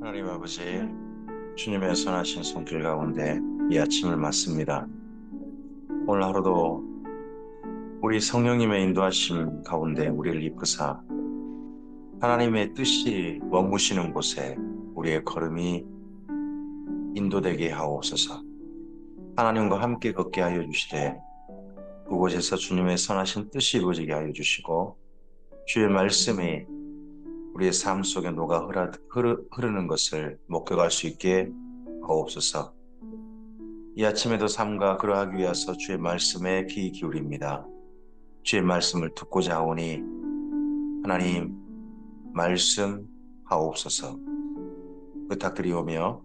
하나님 아버지, 주님의 선하신 손길 가운데 이 아침을 맞습니다. 오늘 하루도 우리 성령님의 인도하심 가운데 우리를 이끄사 하나님의 뜻이 머무시는 곳에 우리의 걸음이 인도되게 하옵소서. 하나님과 함께 걷게 하여 주시되 그곳에서 주님의 선하신 뜻이 이루어지게 하여 주시고 주의 말씀이 우리의 삶 속에 녹아 흐르는 것을 목격할 수 있게 하옵소서. 이 아침에도 삶과 그러하기 위해서 주의 말씀에 귀 기울입니다. 주의 말씀을 듣고자 하오니 하나님 말씀하옵소서 부탁드리오며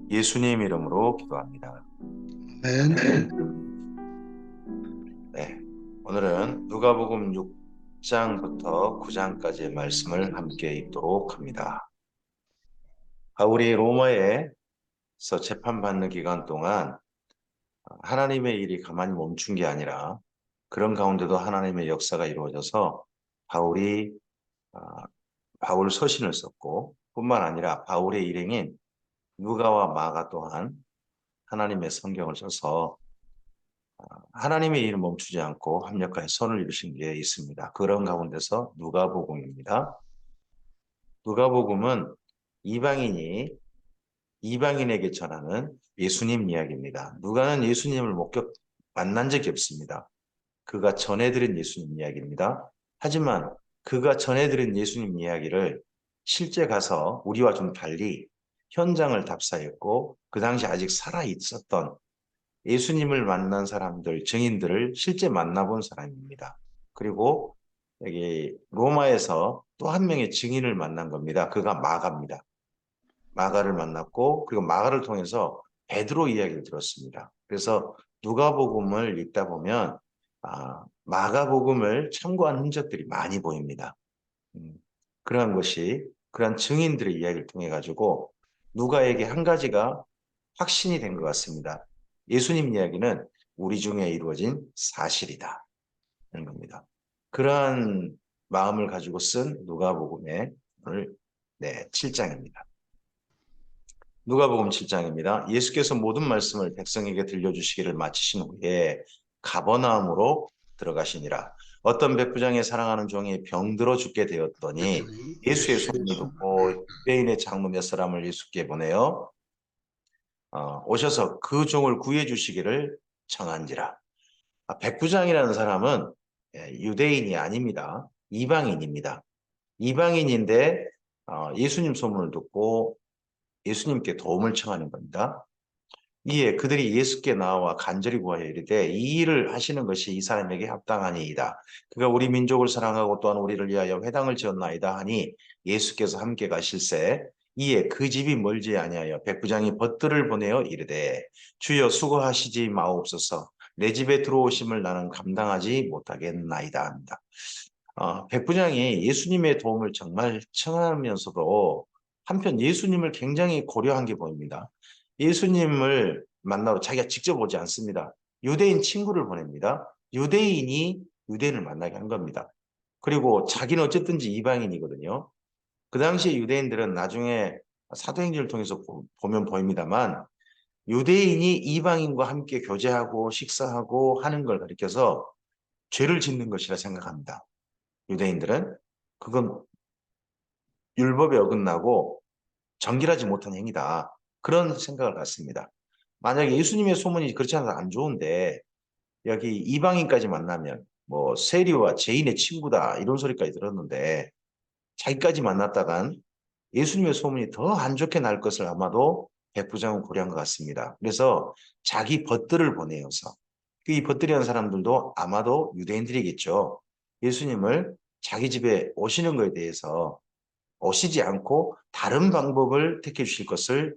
예수님 이름으로 기도합니다. 아멘. 네, 오늘은 누가복음 6장부터 9장까지의 말씀을 함께 읽도록 합니다. 바울이 로마에서 재판받는 기간 동안 하나님의 일이 가만히 멈춘 게 아니라 그런 가운데도 하나님의 역사가 이루어져서 바울이 아, 바울 서신을 썼고 뿐만 아니라 바울의 일행인 누가와 마가 또한 하나님의 성경을 써서 하나님의 일을 멈추지 않고 합력하여 선을 이루신 게 있습니다. 그런 가운데서 누가복음입니다. 누가복음은 이방인이 이방인에게 전하는 예수님 이야기입니다. 누가는 예수님을 만난 적이 없습니다. 그가 전해드린 예수님 이야기입니다. 하지만 그가 전해드린 예수님 이야기를 실제 가서 우리와 좀 달리 현장을 답사했고 그 당시 아직 살아 있었던 예수님을 만난 사람들, 증인들을 실제 만나본 사람입니다. 그리고 여기 로마에서 또 한 명의 증인을 만난 겁니다. 그가 마가입니다. 마가를 만났고 그리고 마가를 통해서 베드로 이야기를 들었습니다. 그래서 누가복음을 읽다 보면 마가복음을 참고한 흔적들이 많이 보입니다. 음, 그러한 증인들의 이야기를 통해 가지고 누가에게 한 가지가 확신이 된 것 같습니다. 예수님 이야기는 우리 중에 이루어진 사실이다 하는 겁니다. 그러한 마음을 가지고 쓴 누가복음의 오늘 7장입니다. 누가복음 7장입니다. 예수께서 모든 말씀을 백성에게 들려주시기를 마치신 후에 가버나움으로 들어가시니라. 어떤 백부장의 사랑하는 종이 병들어 죽게 되었더니 예수의 소문을 듣고 유대인의 장로 몇 사람을 예수께 보내어 오셔서 그 종을 구해 주시기를 청한지라. 백부장이라는 사람은 유대인이 아닙니다. 이방인입니다. 이방인인데 예수님 소문을 듣고 예수님께 도움을 청하는 겁니다. 이에 그들이 예수께 나와 간절히 구하여 이르되 이 일을 하시는 것이 이 사람에게 합당하니이다. 그가 우리 민족을 사랑하고 또한 우리를 위하여 회당을 지었나이다 하니 예수께서 함께 가실새 이에 그 집이 멀지 아니하여 백부장이 벗들을 보내어 이르되 주여 수고하시지 마옵소서 내 집에 들어오심을 나는 감당하지 못하겠나이다 합니다. 백부장이 예수님의 도움을 정말 청하면서도 한편 예수님을 굉장히 고려한 게 보입니다. 예수님을 만나러 자기가 직접 오지 않습니다. 유대인 친구를 보냅니다. 유대인이 유대인을 만나게 한 겁니다. 그리고 자기는 어쨌든지 이방인이거든요. 그 당시에 유대인들은 나중에 사도행전을 통해서 보면 보입니다만 유대인이 이방인과 함께 교제하고 식사하고 하는 걸 가리켜서 죄를 짓는 것이라 생각합니다. 유대인들은 그건 율법에 어긋나고 정결하지 못한 행위다. 그런 생각을 갖습니다. 만약에 예수님의 소문이 그렇지 않아서 안 좋은데 여기 이방인까지 만나면 뭐 세리와 죄인의 친구다 이런 소리까지 들었는데 자기까지 만났다간 예수님의 소문이 더 안 좋게 날 것을 아마도 백부장은 고려한 것 같습니다. 그래서 자기 벗들을 보내어서 이 벗들이라는 사람들도 아마도 유대인들이겠죠. 예수님을 자기 집에 오시는 것에 대해서 오시지 않고 다른 방법을 택해 주실 것을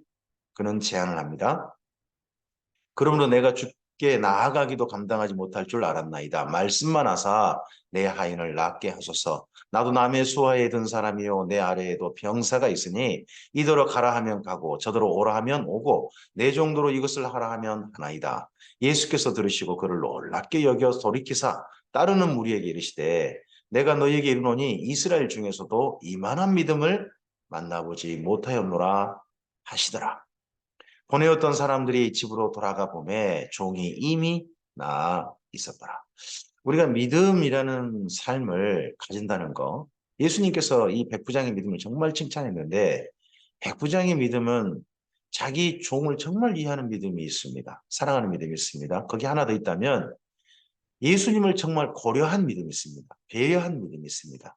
그는 제안을 합니다. 그러므로 내가 주께 나아가기도 감당하지 못할 줄 알았나이다. 말씀만 하사 내 하인을 낫게 하소서. 나도 남의 수하에 든 사람이요 내 아래에도 병사가 있으니 이더러 가라 하면 가고 저더러 오라 하면 오고 내 정도로 이것을 하라 하면 하나이다. 예수께서 들으시고 그를 놀랍게 여겨 돌이키사 따르는 무리에게 이르시되 내가 너희에게 이르노니 이스라엘 중에서도 이만한 믿음을 만나보지 못하였노라 하시더라. 보내었던 사람들이 집으로 돌아가 보매 종이 이미 나아 있었더라. 우리가 믿음이라는 삶을 가진다는 거, 예수님께서 이 백부장의 믿음을 정말 칭찬했는데, 백부장의 믿음은 자기 종을 정말 이해하는 믿음이 있습니다. 사랑하는 믿음이 있습니다. 거기 하나 더 있다면 예수님을 정말 고려한 믿음이 있습니다. 배려한 믿음이 있습니다.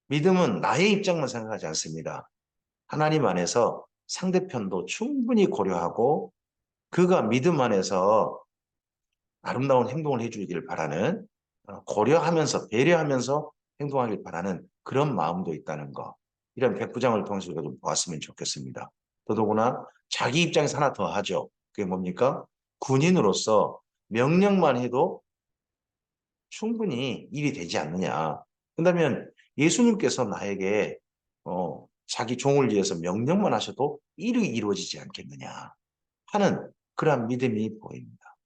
믿음은 나의 입장만 생각하지 않습니다. 하나님 안에서 상대편도 충분히 고려하고 그가 믿음 안에서 아름다운 행동을 해주기를 바라는, 고려하면서 배려하면서 행동하길 바라는 그런 마음도 있다는 거. 이런 백부장을 통해서 우리가 좀 보았으면 좋겠습니다. 더더구나 자기 입장에서 하나 더 하죠. 그게 뭡니까? 군인으로서 명령만 해도 충분히 일이 되지 않느냐. 그렇다면 예수님께서 나에게 자기 종을 위해서 명령만 하셔도 일이 이루어지지 않겠느냐 하는 그러한 믿음이 보입니다.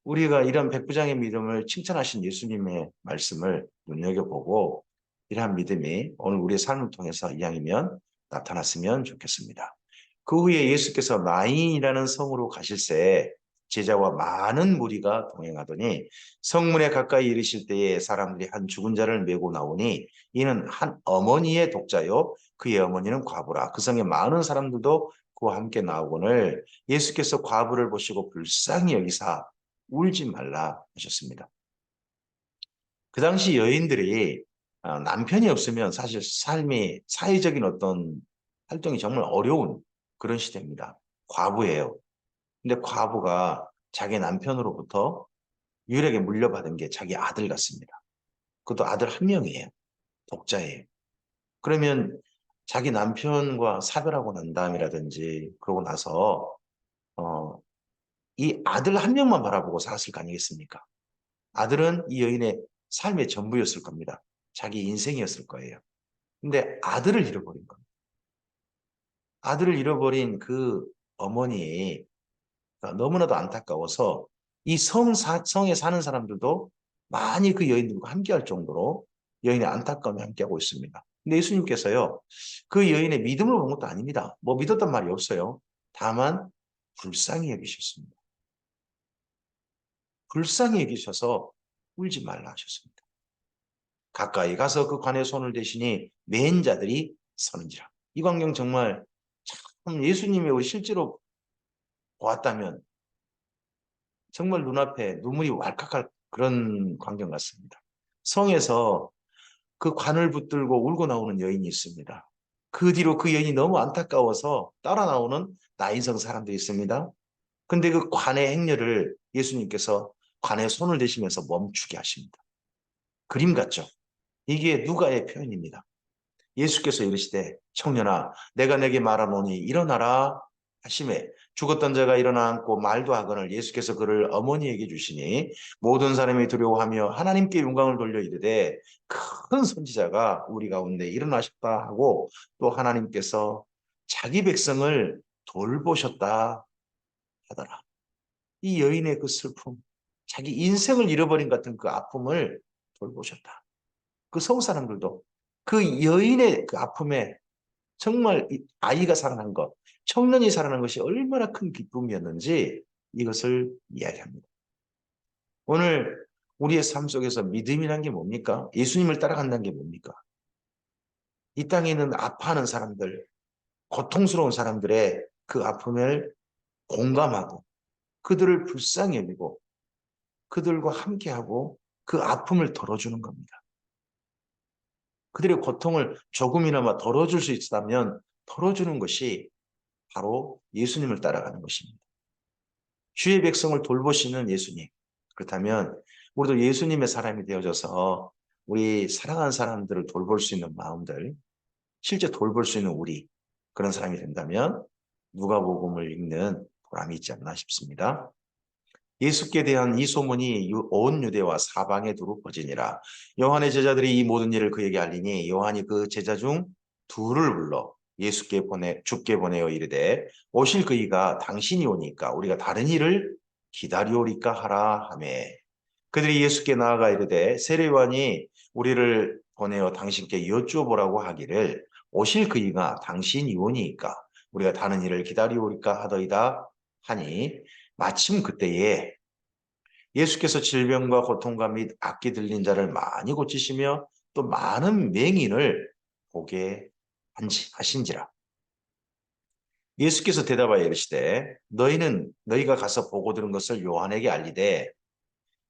우리가 이런 백부장의 믿음을 칭찬하신 예수님의 말씀을 눈여겨보고 이러한 믿음이 오늘 우리의 삶을 통해서 이왕이면 나타났으면 좋겠습니다. 그 후에 예수께서 나인이라는 성으로 가실새 제자와 많은 무리가 동행하더니 성문에 가까이 이르실 때에 사람들이 한 죽은 자를 메고 나오니 이는 한 어머니의 독자요 그의 어머니는 과부라. 그 성에 많은 사람들도 그와 함께 나오거늘 예수께서 과부를 보시고 불쌍히 여기사 울지 말라 하셨습니다. 그 당시 여인들이 남편이 없으면 사실 삶이 사회적인 어떤 활동이 정말 어려운 그런 시대입니다. 과부예요. 근데 과부가 자기 남편으로부터 유일하게 물려받은 게 자기 아들 같습니다. 그것도 아들 한 명이에요. 독자예요. 그러면 자기 남편과 사별하고 난 다음이라든지 그러고 나서 이 아들 한 명만 바라보고 살았을 거 아니겠습니까? 아들은 이 여인의 삶의 전부였을 겁니다. 자기 인생이었을 거예요. 근데 아들을 잃어버린 겁니다. 아들을 잃어버린 그 어머니 너무나도 안타까워서 이 성에 사는 사람들도 많이 그 여인들과 함께할 정도로 여인의 안타까움이 함께하고 있습니다. 근데 예수님께서요, 그 여인의 믿음을 본 것도 아닙니다. 뭐 믿었단 말이 없어요. 다만 불쌍히 여기셨습니다. 불쌍히 여기셔서 울지 말라 하셨습니다. 가까이 가서 그 관에 손을 대시니 맨 자들이 서는지라. 이 광경 정말 참 예수님이 우리 실제로 보았다면 정말 눈앞에 눈물이 왈칵할 그런 광경 같습니다. 성에서 그 관을 붙들고 울고 나오는 여인이 있습니다. 그 뒤로 그 여인이 너무 안타까워서 따라 나오는 나인성 사람들이 있습니다. 근데 그 관의 행렬을 예수님께서 관에 손을 대시면서 멈추게 하십니다. 그림 같죠? 이게 누가의 표현입니다. 예수께서 이르시되 청년아 내가 내게 말하노니 일어나라 하심에 죽었던 자가 일어나 앉고 말도 하거늘 예수께서 그를 어머니에게 주시니 모든 사람이 두려워하며 하나님께 영광을 돌려 이르되 큰 선지자가 우리 가운데 일어나셨다 하고 또 하나님께서 자기 백성을 돌보셨다 하더라. 이 여인의 그 슬픔, 자기 인생을 잃어버린 같은 그 아픔을 돌보셨다. 그 서울 사람들도 그 여인의 그 아픔에 정말 아이가 살아난 것, 청년이 살아난 것이 얼마나 큰 기쁨이었는지 이것을 이야기합니다. 오늘 우리의 삶 속에서 믿음이란 게 뭡니까? 예수님을 따라간다는 게 뭡니까? 이 땅에 있는 아파하는 사람들, 고통스러운 사람들의 그 아픔을 공감하고 그들을 불쌍히 여기고 그들과 함께하고 그 아픔을 덜어주는 겁니다. 그들의 고통을 조금이나마 덜어줄 수 있다면 덜어주는 것이 바로 예수님을 따라가는 것입니다. 주의 백성을 돌보시는 예수님. 그렇다면 우리도 예수님의 사람이 되어져서 우리 사랑하는 사람들을 돌볼 수 있는 마음들, 실제 돌볼 수 있는 우리 그런 사람이 된다면 누가복음을 읽는 보람이 있지 않나 싶습니다. 예수께 대한 이 소문이 온 유대와 사방에 두루 퍼지니라. 요한의 제자들이 이 모든 일을 그에게 알리니 요한이 그 제자 중 둘을 불러 주께 보내어 이르되 오실 그이가 당신이 오니까 우리가 다른 일을 기다리오리까 하라 하매 그들이 예수께 나아가 이르되 세례요한이 우리를 보내어 당신께 여쭈어보라고 하기를 오실 그이가 당신 유언이니까 우리가 다른 일을 기다리오리까 하더이다 하니 마침 그때에 예수께서 질병과 고통과 및 악기 들린 자를 많이 고치시며 또 많은 맹인을 보게 하신지라. 예수께서 대답하여 이르시되 너희가 가서 보고 들은 것을 요한에게 알리되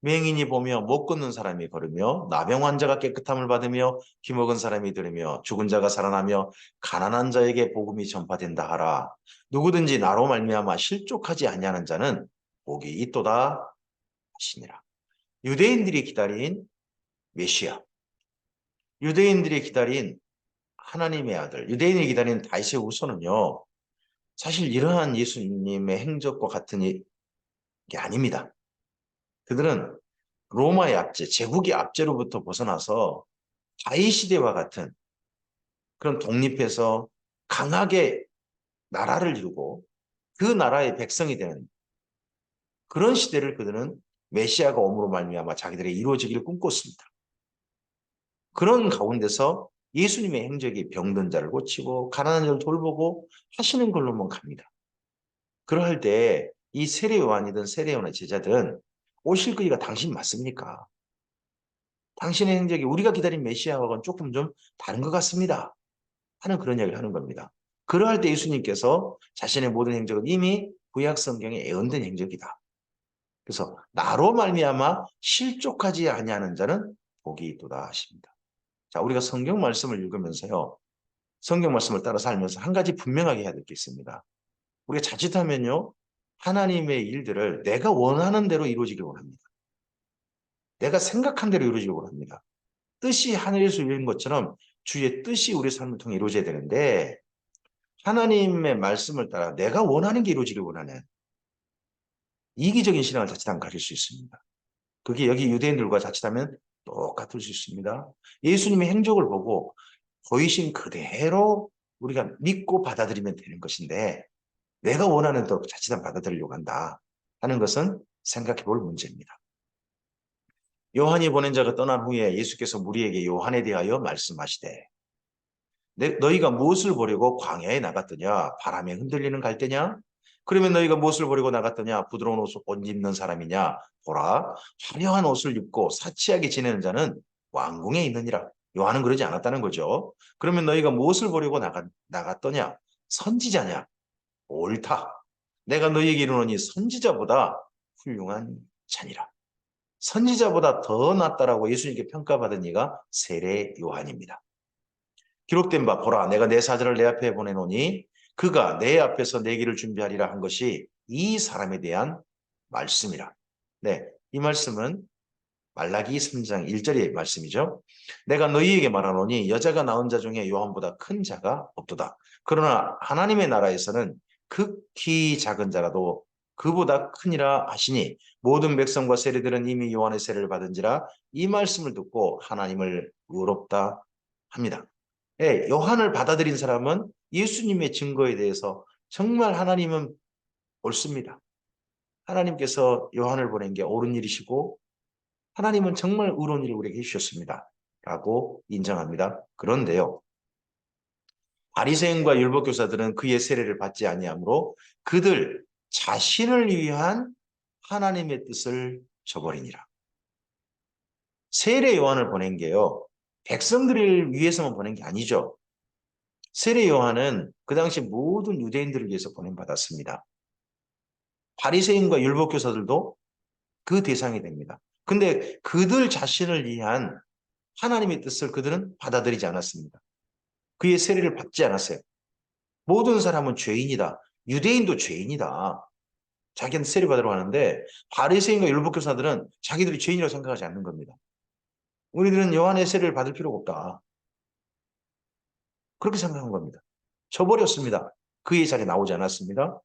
맹인이 보며 못 걷는 사람이 걸으며 나병 환자가 깨끗함을 받으며 기먹은 사람이 들으며 죽은 자가 살아나며 가난한 자에게 복음이 전파된다 하라. 누구든지 나로 말미암아 실족하지 아니하는 자는 복이 있도다 하시니라. 유대인들이 기다린 메시아, 유대인들이 기다린 하나님의 아들, 유대인이 기다린 다윗의 후손은요, 사실 이러한 예수님의 행적과 같은 게 아닙니다. 그들은 로마의 압제, 제국의 압제로부터 벗어나서 다윗 시대와 같은 그런 독립해서 강하게 나라를 이루고 그 나라의 백성이 되는 그런 시대를 그들은 메시아가 옴으로 말미암아 자기들의 이루어지기를 꿈꿨습니다. 그런 가운데서 예수님의 행적이 병든 자를 고치고 가난한 자를 돌보고 하시는 걸로만 갑니다. 그럴 때 이 세례 요한이든 세례 요한의 제자들은 오실 그이가 당신 맞습니까? 당신의 행적이 우리가 기다린 메시아와는 조금 좀 다른 것 같습니다. 하는 그런 이야기를 하는 겁니다. 그러할 때 예수님께서 자신의 모든 행적은 이미 구약 성경에 예언된 행적이다. 그래서 나로 말미암아 실족하지 아니하는 자는 복이 있도다 하십니다. 자, 우리가 성경 말씀을 읽으면서요. 성경 말씀을 따라 살면서 한 가지 분명하게 해야 될 게 있습니다. 우리가 자칫하면요. 하나님의 일들을 내가 원하는 대로 이루어지길 원합니다. 내가 생각한 대로 이루어지길 원합니다. 뜻이 하늘에서 이루어진 것처럼 주의 뜻이 우리 삶을 통해 이루어져야 되는데 하나님의 말씀을 따라 내가 원하는 게 이루어지길 원하는 이기적인 신앙을 자칫하면 가질 수 있습니다. 그게 여기 유대인들과 자칫하면 똑같을 수 있습니다. 예수님의 행적을 보고 보이신 그대로 우리가 믿고 받아들이면 되는 것인데 내가 원하는 대로 자칫하면 받아들이려고 한다 하는 것은 생각해 볼 문제입니다. 요한이 보낸 자가 떠난 후에 예수께서 무리에게 요한에 대하여 말씀하시되 너희가 무엇을 보려고 광야에 나갔더냐? 바람에 흔들리는 갈대냐? 그러면 너희가 무엇을 보려고 나갔더냐? 부드러운 옷을 옷 입는 사람이냐? 보라, 화려한 옷을 입고 사치하게 지내는 자는 왕궁에 있느니라. 요한은 그러지 않았다는 거죠. 그러면 너희가 무엇을 보려고 나갔더냐? 선지자냐? 옳다. 내가 너희에게 이르노니 선지자보다 훌륭한 자니라. 선지자보다 더 낫다라고 예수님께 평가받은 이가 세례 요한입니다. 기록된 바 보라 내가 내 사자를 내 앞에 보내노니 그가 내 앞에서 내 길을 준비하리라 한 것이 이 사람에 대한 말씀이라. 네, 이 말씀은 말라기 3장 1절의 말씀이죠. 내가 너희에게 말하노니 여자가 낳은 자 중에 요한보다 큰 자가 없도다. 그러나 하나님의 나라에서는 극히 작은 자라도 그보다 크니라 하시니 모든 백성과 세리들은 이미 요한의 세례를 받은지라 이 말씀을 듣고 하나님을 의롭다 합니다. 예, 요한을 받아들인 사람은 예수님의 증거에 대해서 정말 하나님은 옳습니다. 하나님께서 요한을 보낸 게 옳은 일이시고 하나님은 정말 의로운 일을 우리에게 해주셨습니다. 라고 인정합니다. 그런데요. 바리새인과 율법교사들은 그의 세례를 받지 아니하므로 그들 자신을 위한 하나님의 뜻을 저버리니라. 세례 요한을 보낸 게요. 백성들을 위해서만 보낸 게 아니죠. 세례 요한은 그 당시 모든 유대인들을 위해서 보냄받았습니다. 바리새인과 율법교사들도 그 대상이 됩니다. 근데 그들 자신을 위한 하나님의 뜻을 그들은 받아들이지 않았습니다. 그의 세례를 받지 않았어요. 모든 사람은 죄인이다. 유대인도 죄인이다. 자기는 세례 받으러 가는데 바리새인과 율법교사들은 자기들이 죄인이라고 생각하지 않는 겁니다. 우리들은 요한의 세례를 받을 필요가 없다. 그렇게 생각한 겁니다. 저버렸습니다. 그의 자리에 나오지 않았습니다.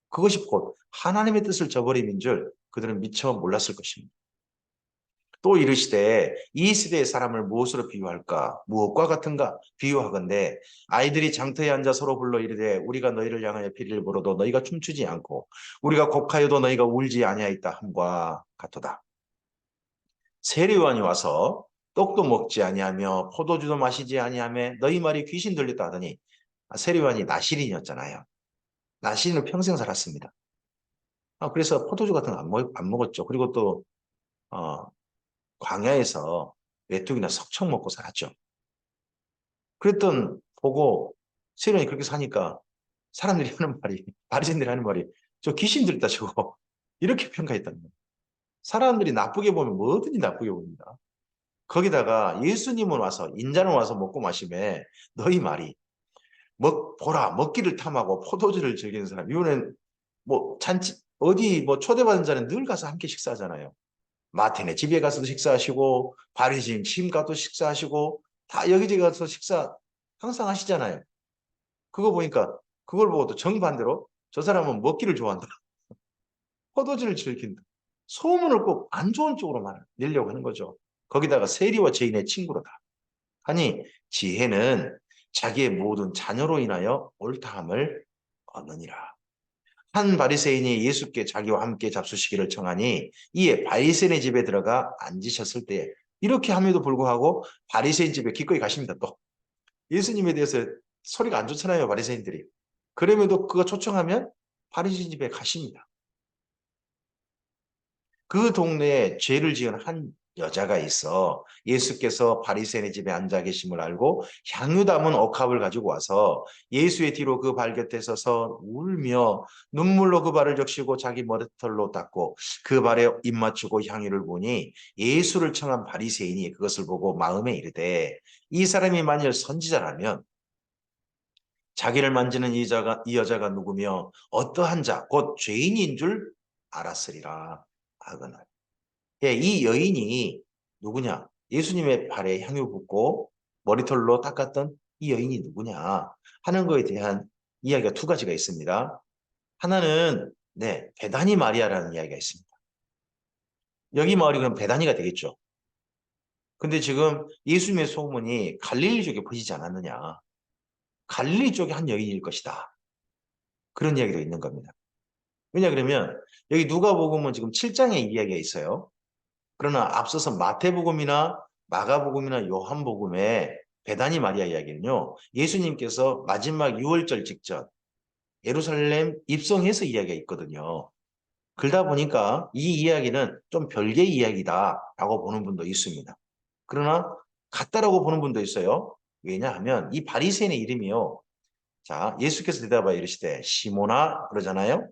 그것이 곧 하나님의 뜻을 저버림인 줄 그들은 미처 몰랐을 것입니다. 또 이르시되 이 시대의 사람을 무엇으로 비유할까? 무엇과 같은가? 비유하건대 아이들이 장터에 앉아 서로 불러 이르되 우리가 너희를 향하여 피리를 불어도 너희가 춤추지 않고 우리가 곡하여도 너희가 울지 아니하였다 함과 같도다. 세례 요한이 와서 떡도 먹지 아니하며 포도주도 마시지 아니하며 너희 말이 귀신 들렸다 하더니 세리완이 나시린이었잖아요. 나시린을 평생 살았습니다. 그래서 포도주 같은 거 안 먹었죠. 그리고 또 어, 광야에서 메뚜기나 석청 먹고 살았죠. 그랬던 보고 세리완이 그렇게 사니까 사람들이 하는 말이 바리새인들이 하는 말이 저 귀신 들렸다 저거 이렇게 평가했다는 거예요. 사람들이 나쁘게 보면 뭐든지 나쁘게 봅니다. 거기다가 예수님은 와서 인자는 와서 먹고 마시매 너희 말이 보라 먹기를 탐하고 포도주를 즐기는 사람 이번엔 뭐 잔치 어디 뭐 초대받은 자는 늘 가서 함께 식사하잖아요. 마태네 집에 가서도 식사하시고 바리새인 침 가도 식사하시고 다 여기저기 가서 식사 항상 하시잖아요. 그거 보니까 그걸 보고 또 정반대로 저 사람은 먹기를 좋아한다. 포도주를 즐긴다. 소문을 꼭 안 좋은 쪽으로만 내려고 하는 거죠. 거기다가 세리와 죄인의 친구로다. 하니 지혜는 자기의 모든 자녀로 인하여 옳다함을 얻느니라. 한 바리새인이 예수께 자기와 함께 잡수시기를 청하니 이에 바리새인의 집에 들어가 앉으셨을 때 이렇게 함에도 불구하고 바리새인 집에 기꺼이 가십니다. 또 예수님에 대해서 소리가 안 좋잖아요. 바리새인들이. 그럼에도 그가 초청하면 바리새인 집에 가십니다. 그 동네에 죄를 지은 한 여자가 있어 예수께서 바리새인의 집에 앉아 계심을 알고 향유 담은 옥합을 가지고 와서 예수의 뒤로 그 발 곁에 서서 울며 눈물로 그 발을 적시고 자기 머리털로 닦고 그 발에 입 맞추고 향유를 보니 예수를 청한 바리새인이 그것을 보고 마음에 이르되 이 사람이 만일 선지자라면 자기를 만지는 이 여자가 누구며 어떠한 자 곧 죄인인 줄 알았으리라 하거늘. 예, 이 여인이 누구냐? 예수님의 발에 향유 붓고 머리털로 닦았던 이 여인이 누구냐 하는 거에 대한 이야기가 두 가지가 있습니다. 하나는 네, 베다니 마리아라는 이야기가 있습니다. 여기 마을이 그럼 베다니가 되겠죠. 근데 지금 예수님의 소문이 갈릴리 쪽에 퍼지지 않았느냐. 갈릴리 쪽에 한 여인일 것이다. 그런 이야기도 있는 겁니다. 왜냐 그러면 여기 누가복음은 지금 7장에 이야기가 있어요. 그러나 앞서서 마태복음이나 마가복음이나 요한복음에 베다니 마리아 이야기는요. 예수님께서 마지막 유월절 직전 예루살렘 입성해서 이야기가 있거든요. 그러다 보니까 이 이야기는 좀 별개의 이야기다라고 보는 분도 있습니다. 그러나 같다라고 보는 분도 있어요. 왜냐하면 이 바리새인의 이름이요. 자, 예수께서 대답하여 이르시되 시몬아 그러잖아요.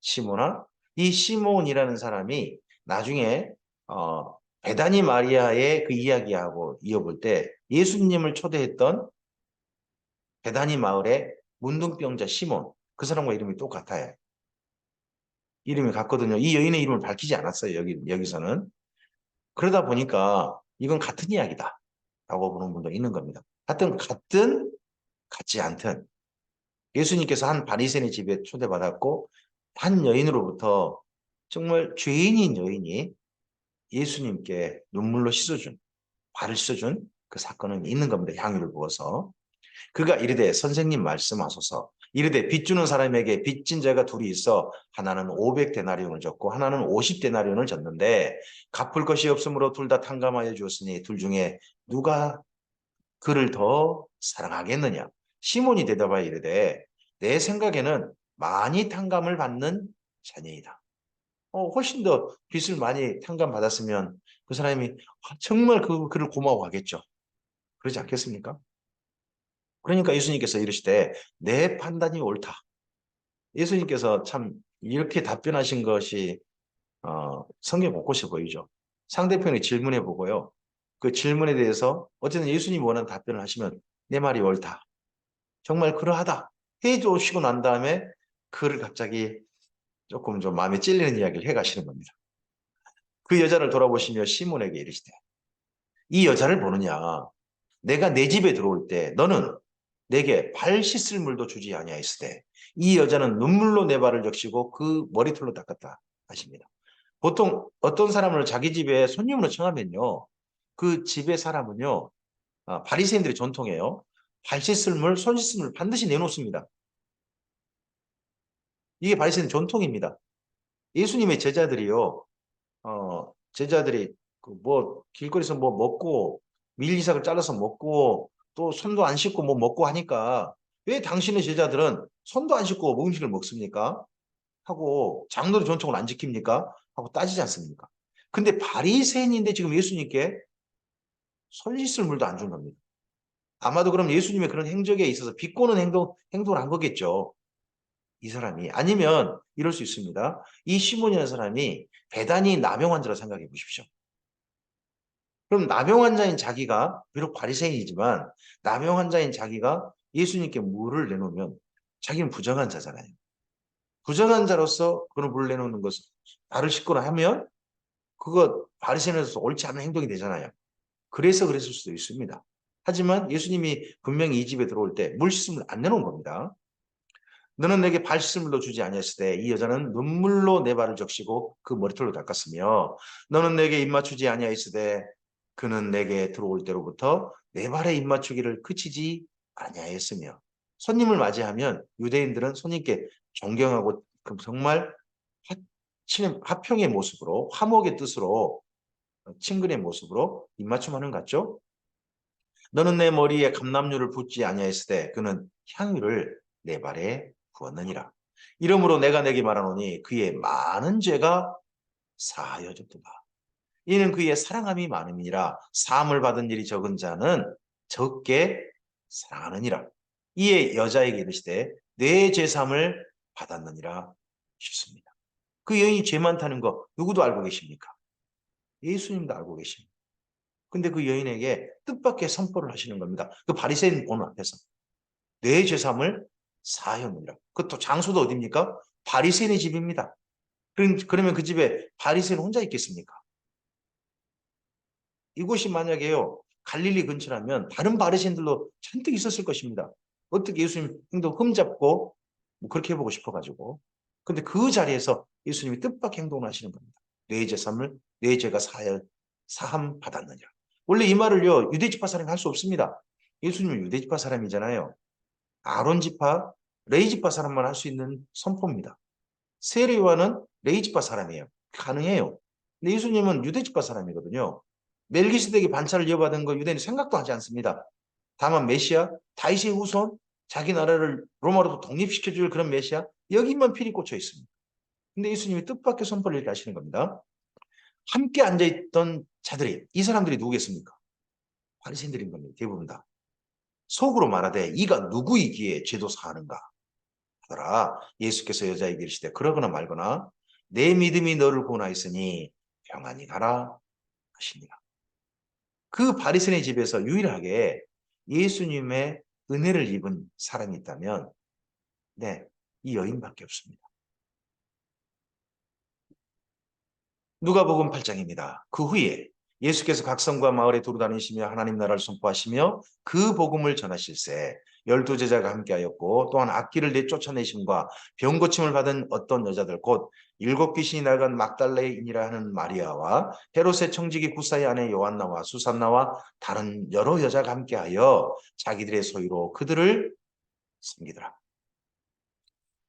시몬아. 이 시몬이라는 사람이 나중에 베다니 마리아의 그 이야기하고 이어볼 때 예수님을 초대했던 베다니 마을의 문둥병자 시몬 그 사람과 이름이 똑같아요. 이름이 같거든요. 이 여인의 이름을 밝히지 않았어요. 여기서는. 그러다 보니까 이건 같은 이야기다 라고 보는 분도 있는 겁니다. 같은 같지 않든 예수님께서 한 바리새인의 집에 초대받았고 한 여인으로부터 정말 죄인인 여인이 예수님께 눈물로 씻어준, 발을 씻어준 그 사건은 있는 겁니다. 향유를 부어서. 그가 이르되 선생님 말씀하소서. 이르되 빚주는 사람에게 빚진 자가 둘이 있어 하나는 500데나리온을 졌고 하나는 50데나리온을 졌는데 갚을 것이 없으므로 둘 다 탕감하여 주었으니 둘 중에 누가 그를 더 사랑하겠느냐. 시몬이 대답하여 이르되 내 생각에는 많이 탕감을 받는 자녀이다. 훨씬 더 빚을 많이 탕감받았으면 그 사람이 정말 그를 고마워하겠죠. 그러지 않겠습니까? 그러니까 예수님께서 이르시되 내 판단이 옳다. 예수님께서 참 이렇게 답변하신 것이 성경 곳곳에 보이죠. 상대편이 질문해 보고요. 그 질문에 대해서 어쨌든 예수님이 원하는 답변을 하시면 내 말이 옳다. 정말 그러하다. 해주시고 난 다음에 그를 갑자기 조금 좀 마음에 찔리는 이야기를 해가시는 겁니다. 그 여자를 돌아보시며 시몬에게 이르시되 이 여자를 보느냐 내가 내 집에 들어올 때 너는 내게 발 씻을 물도 주지 아니하였으되 이 여자는 눈물로 내 발을 적시고 그 머리털로 닦았다 하십니다. 보통 어떤 사람을 자기 집에 손님으로 청하면요 그 집의 사람은요 바리새인들의 전통이에요. 발 씻을 물, 손 씻을 물 반드시 내놓습니다. 이게 바리새인 전통입니다. 예수님의 제자들이요 제자들이 그 뭐 길거리에서 뭐 먹고 밀리삭을 잘라서 먹고 또 손도 안 씻고 뭐 먹고 하니까 왜 당신의 제자들은 손도 안 씻고 뭐 음식을 먹습니까? 하고 장로의 전통을 안 지킵니까? 하고 따지지 않습니까? 근데 바리새인인데 지금 예수님께 손 씻을 물도 안 준 겁니다. 아마도 그럼 예수님의 그런 행적에 있어서 비꼬는 행동을 한 거겠죠. 이 사람이. 아니면 이럴 수 있습니다. 이 시몬이라는 사람이 대단히 남용 환자라 생각해 보십시오. 그럼 남용 환자인 자기가 비록 바리새인이지만 남용 환자인 자기가 예수님께 물을 내놓으면 자기는 부정한 자잖아요. 부정한 자로서 그런 물을 내놓는 것을 나를 씻거나 하면 그거 바리새인으로서 옳지 않은 행동이 되잖아요. 그래서 그랬을 수도 있습니다. 하지만 예수님이 분명히 이 집에 들어올 때 물 씻음을 안 내놓은 겁니다. 너는 내게 발 씻음을도 주지 아니했을 때 이 여자는 눈물로 내 발을 적시고 그 머리털로 닦았으며 너는 내게 입맞추지 아니하였을 때 그는 내게 들어올 때로부터 내 발에 입맞추기를 그치지 아니하였으며 손님을 맞이하면 유대인들은 손님께 존경하고 정말 화평의 모습으로 화목의 뜻으로 친근의 모습으로 입맞춤하는 것 같죠? 너는 내 머리에 감람류를 붓지 아니하였을 때 그는 향유를 내 발에 부었느니라. 이러므로 내가 내게 말하노니 그의 많은 죄가 사하여졌도다. 이는 그의 사랑함이 많음이니라. 사함을 받은 일이 적은 자는 적게 사랑하느니라. 이에 여자에게 이르시되 내 죄사함을 받았느니라 싶습니다. 그 여인이 죄 많다는 거 누구도 알고 계십니까? 예수님도 알고 계십니다. 근데 그 여인에게 뜻밖의 선포를 하시는 겁니다. 그 바리새인 보는 앞에서 내 죄사함을 사하였느니라. 그것도 장소도 어디입니까? 바리새인의 집입니다. 그러면 그 집에 바리새인 혼자 있겠습니까? 이곳이 만약에요 갈릴리 근처라면 다른 바리새인들도 잔뜩 있었을 것입니다. 어떻게 예수님 행동 흠잡고 뭐 그렇게 해보고 싶어가지고. 근데 그 자리에서 예수님이 뜻밖의 행동을 하시는 겁니다. 내 죄가 사함 받았느니라. 원래 이 말을요 유대 지파 사람이 할 수 없습니다. 예수님은 유대 지파 사람이잖아요. 아론 지파, 레위 지파 사람만 할 수 있는 선포입니다. 세례요한은 레위 지파 사람이에요. 가능해요. 근데 예수님은 유대 지파 사람이거든요. 멜기세덱이 반차를 이어받은 거 유대인이 생각도 하지 않습니다. 다만 메시아, 다윗의 후손, 자기 나라를 로마로도 독립시켜줄 그런 메시아, 여기만 필이 꽂혀 있습니다. 근데 예수님이 뜻밖의 선포를 이렇게 하시는 겁니다. 함께 앉아있던 자들이, 이 사람들이 누구겠습니까? 바리새인들인 겁니다. 대부분 다. 속으로 말하되 이가 누구이기에 죄도 사하는가 하더라. 예수께서 여자에게 이르시되 그러거나 말거나 내 믿음이 너를 구원하였으니 평안히 가라 하시니라. 그 바리새인의 집에서 유일하게 예수님의 은혜를 입은 사람이 있다면 네, 이 여인밖에 없습니다. 누가복음 8장입니다. 그 후에 예수께서 각 성과 마을에 두루다니시며 하나님 나라를 선포하시며 그 복음을 전하실세 12제자가 함께하였고 또한 악기를 내쫓아내심과 병 고침을 받은 어떤 여자들 곧 7귀신이 나간 막달레인이라 하는 마리아와 헤롯의 청지기 구사의 아내 요한나와 수산나와 다른 여러 여자가 함께하여 자기들의 소유로 그들을 섬기더라.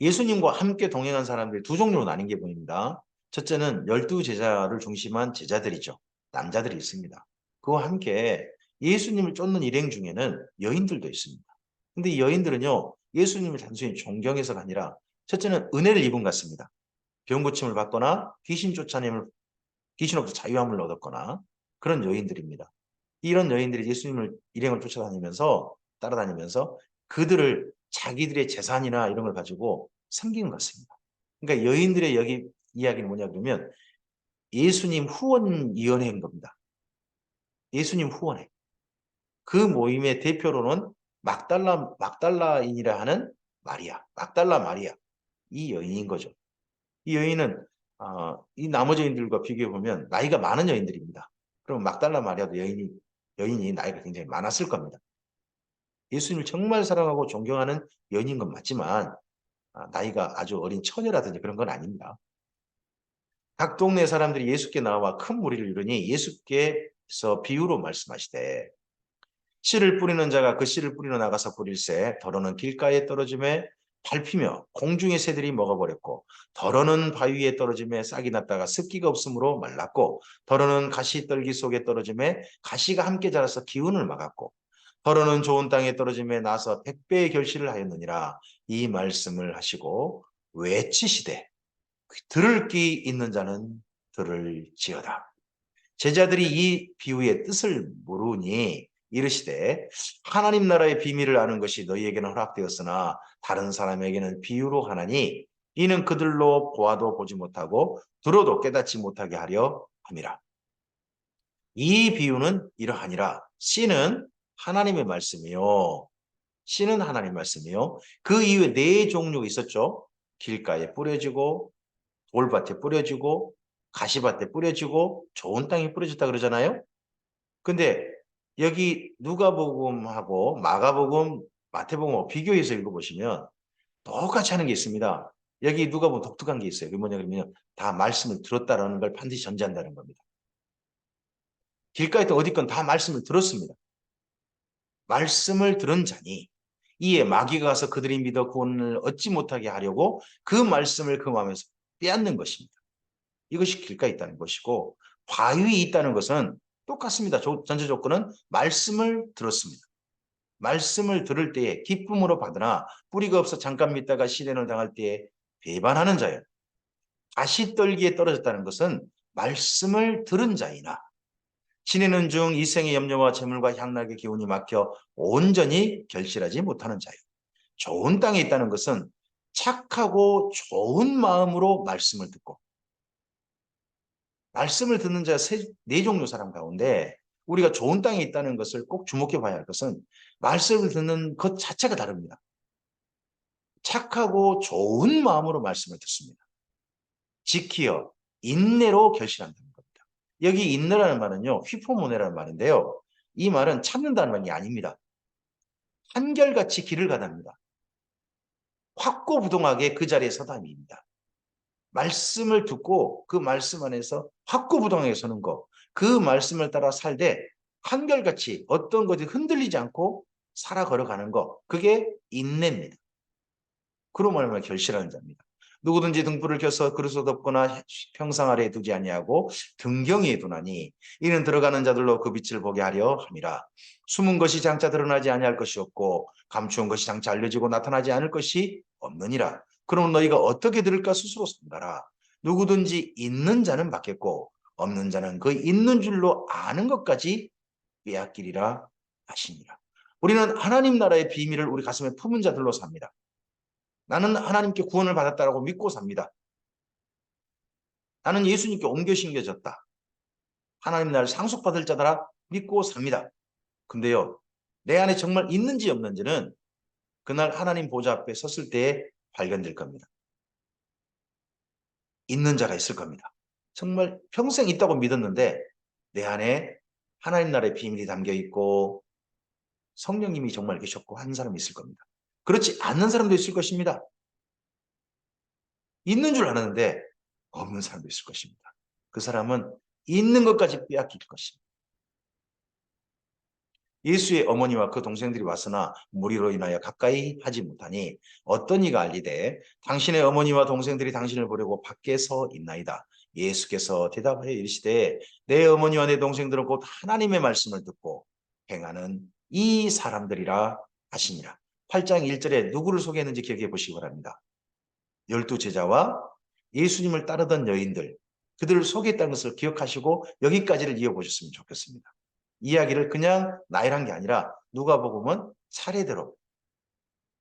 예수님과 함께 동행한 사람들이 두 종류로 나뉜 게 보입니다. 첫째는 12제자를 중심한 제자들이죠. 남자들이 있습니다. 그와 함께 예수님을 쫓는 일행 중에는 여인들도 있습니다. 근데 이 여인들은요, 예수님을 단순히 존경해서가 아니라 첫째는 은혜를 입은 것 같습니다. 병 고침을 받거나 귀신으로부터 자유함을 얻었거나 그런 여인들입니다. 이런 여인들이 예수님을 일행을 쫓아다니면서 따라다니면서 그들을 자기들의 재산이나 이런 걸 가지고 섬기는 것 같습니다. 그러니까 여인들의 여기 이야기는 뭐냐 그러면 예수님 후원위원회인 겁니다. 예수님 후원회. 그 모임의 대표로는 막달라인이라 하는 마리아, 막달라 마리아 이 여인인 거죠. 이 여인은 이 나머지 여인들과 비교해 보면 나이가 많은 여인들입니다. 그럼 막달라 마리아도 여인이 나이가 굉장히 많았을 겁니다. 예수님을 정말 사랑하고 존경하는 여인인 건 맞지만 나이가 아주 어린 처녀라든지 그런 건 아닙니다. 각 동네 사람들이 예수께 나와 큰 무리를 이루니 예수께서 비유로 말씀하시되 씨를 뿌리는 자가 그 씨를 뿌리러 나가서 뿌릴새 더러는 길가에 떨어짐에 밟히며 공중의 새들이 먹어버렸고 더러는 바위에 떨어짐에 싹이 났다가 습기가 없으므로 말랐고 더러는 가시떨기 속에 떨어짐에 가시가 함께 자라서 기운을 막았고 더러는 좋은 땅에 떨어짐에 나서 100배의 결실을 하였느니라. 이 말씀을 하시고 외치시되 들을 귀 있는 자는 들을지어다. 제자들이 이 비유의 뜻을 모르니 이르시되 하나님 나라의 비밀을 아는 것이 너희에게는 허락되었으나 다른 사람에게는 비유로 하나니 이는 그들로 보아도 보지 못하고 들어도 깨닫지 못하게 하려 함이라. 이 비유는 이러하니라. 씨는 하나님의 말씀이요. 씨는 하나님 말씀이요. 그 이후에 네 종류가 있었죠. 길가에 뿌려지고 돌밭에 뿌려지고 가시밭에 뿌려지고 좋은 땅에 뿌려졌다 그러잖아요. 근데 여기 누가복음하고 마가복음, 마태복음 비교해서 읽어보시면 똑같이 하는 게 있습니다. 여기 누가복음 독특한 게 있어요. 그게 뭐냐 그러면 다 말씀을 들었다라는 걸 반드시 전제한다는 겁니다. 길가에 있던 어디 건 다 말씀을 들었습니다. 말씀을 들은 자니 이에 마귀가 가서 그들이 믿어 구원을 얻지 못하게 하려고 그 말씀을 그 마음에서 빼앗는 것입니다. 이것이 길가에 있다는 것이고 바위에 있다는 것은 똑같습니다. 전제 조건은 말씀을 들었습니다. 말씀을 들을 때에 기쁨으로 받으나 뿌리가 없어 잠깐 믿다가 시련을 당할 때에 배반하는 자예요. 가시떨기에 떨어졌다는 것은 말씀을 들은 자이나 지내는 중 이생의 염려와 재물과 향락의 기운이 막혀 온전히 결실하지 못하는 자예요. 좋은 땅에 있다는 것은 착하고 좋은 마음으로 말씀을 듣고 말씀을 듣는 자 네 종류 사람 가운데 우리가 좋은 땅에 있다는 것을 꼭 주목해 봐야 할 것은 말씀을 듣는 것 자체가 다릅니다. 착하고 좋은 마음으로 말씀을 듣습니다. 지키어 인내로 결실한다는 겁니다. 여기 인내라는 말은요. 휘포모네라는 말인데요. 이 말은 참는다는 말이 아닙니다. 한결같이 길을 가답니다. 확고부동하게 그 자리에 서담입니다. 말씀을 듣고 그 말씀 안에서 확고부동하게 서는 것, 그 말씀을 따라 살되 한결같이 어떤 것이 흔들리지 않고 살아 걸어가는 것, 그게 인내입니다. 그로 말하면 결실하는 자입니다. 누구든지 등불을 켜서 그릇에 덮거나 평상 아래에 두지 아니하고 등경위에 두나니 이는 들어가는 자들로 그 빛을 보게 하려 함이라. 숨은 것이 장차 드러나지 아니할 것이 없고 감추은 것이 장차 알려지고 나타나지 않을 것이 없느니라. 그럼 너희가 어떻게 들을까 스스로 생각하라. 누구든지 있는 자는 받겠고 없는 자는 그 있는 줄로 아는 것까지 빼앗기리라 하시니라. 우리는 하나님 나라의 비밀을 우리 가슴에 품은 자들로 삽니다. 나는 하나님께 구원을 받았다라고 믿고 삽니다. 나는 예수님께 옮겨 심겨졌다. 하나님 나를 상속받을 자다라 믿고 삽니다. 근데요, 내 안에 정말 있는지 없는지는 그날 하나님 보좌 앞에 섰을 때에 발견될 겁니다. 있는 자가 있을 겁니다. 정말 평생 있다고 믿었는데 내 안에 하나님 나라의 비밀이 담겨 있고 성령님이 정말 계셨고 한 사람이 있을 겁니다. 그렇지 않는 사람도 있을 것입니다. 있는 줄 아는데 없는 사람도 있을 것입니다. 그 사람은 있는 것까지 빼앗길 것입니다. 예수의 어머니와 그 동생들이 왔으나 무리로 인하여 가까이 하지 못하니 어떤 이가 알리되 당신의 어머니와 동생들이 당신을 보려고 밖에 서 있나이다. 예수께서 대답하여 이르시되 내 어머니와 내 동생들은 곧 하나님의 말씀을 듣고 행하는 이 사람들이라 하시니라. 8장 1절에 누구를 소개했는지 기억해 보시기 바랍니다. 12제자와 예수님을 따르던 여인들, 그들을 소개했다는 것을 기억하시고 여기까지를 이어보셨으면 좋겠습니다. 이야기를 그냥 나열한 게 아니라 누가복음은 차례대로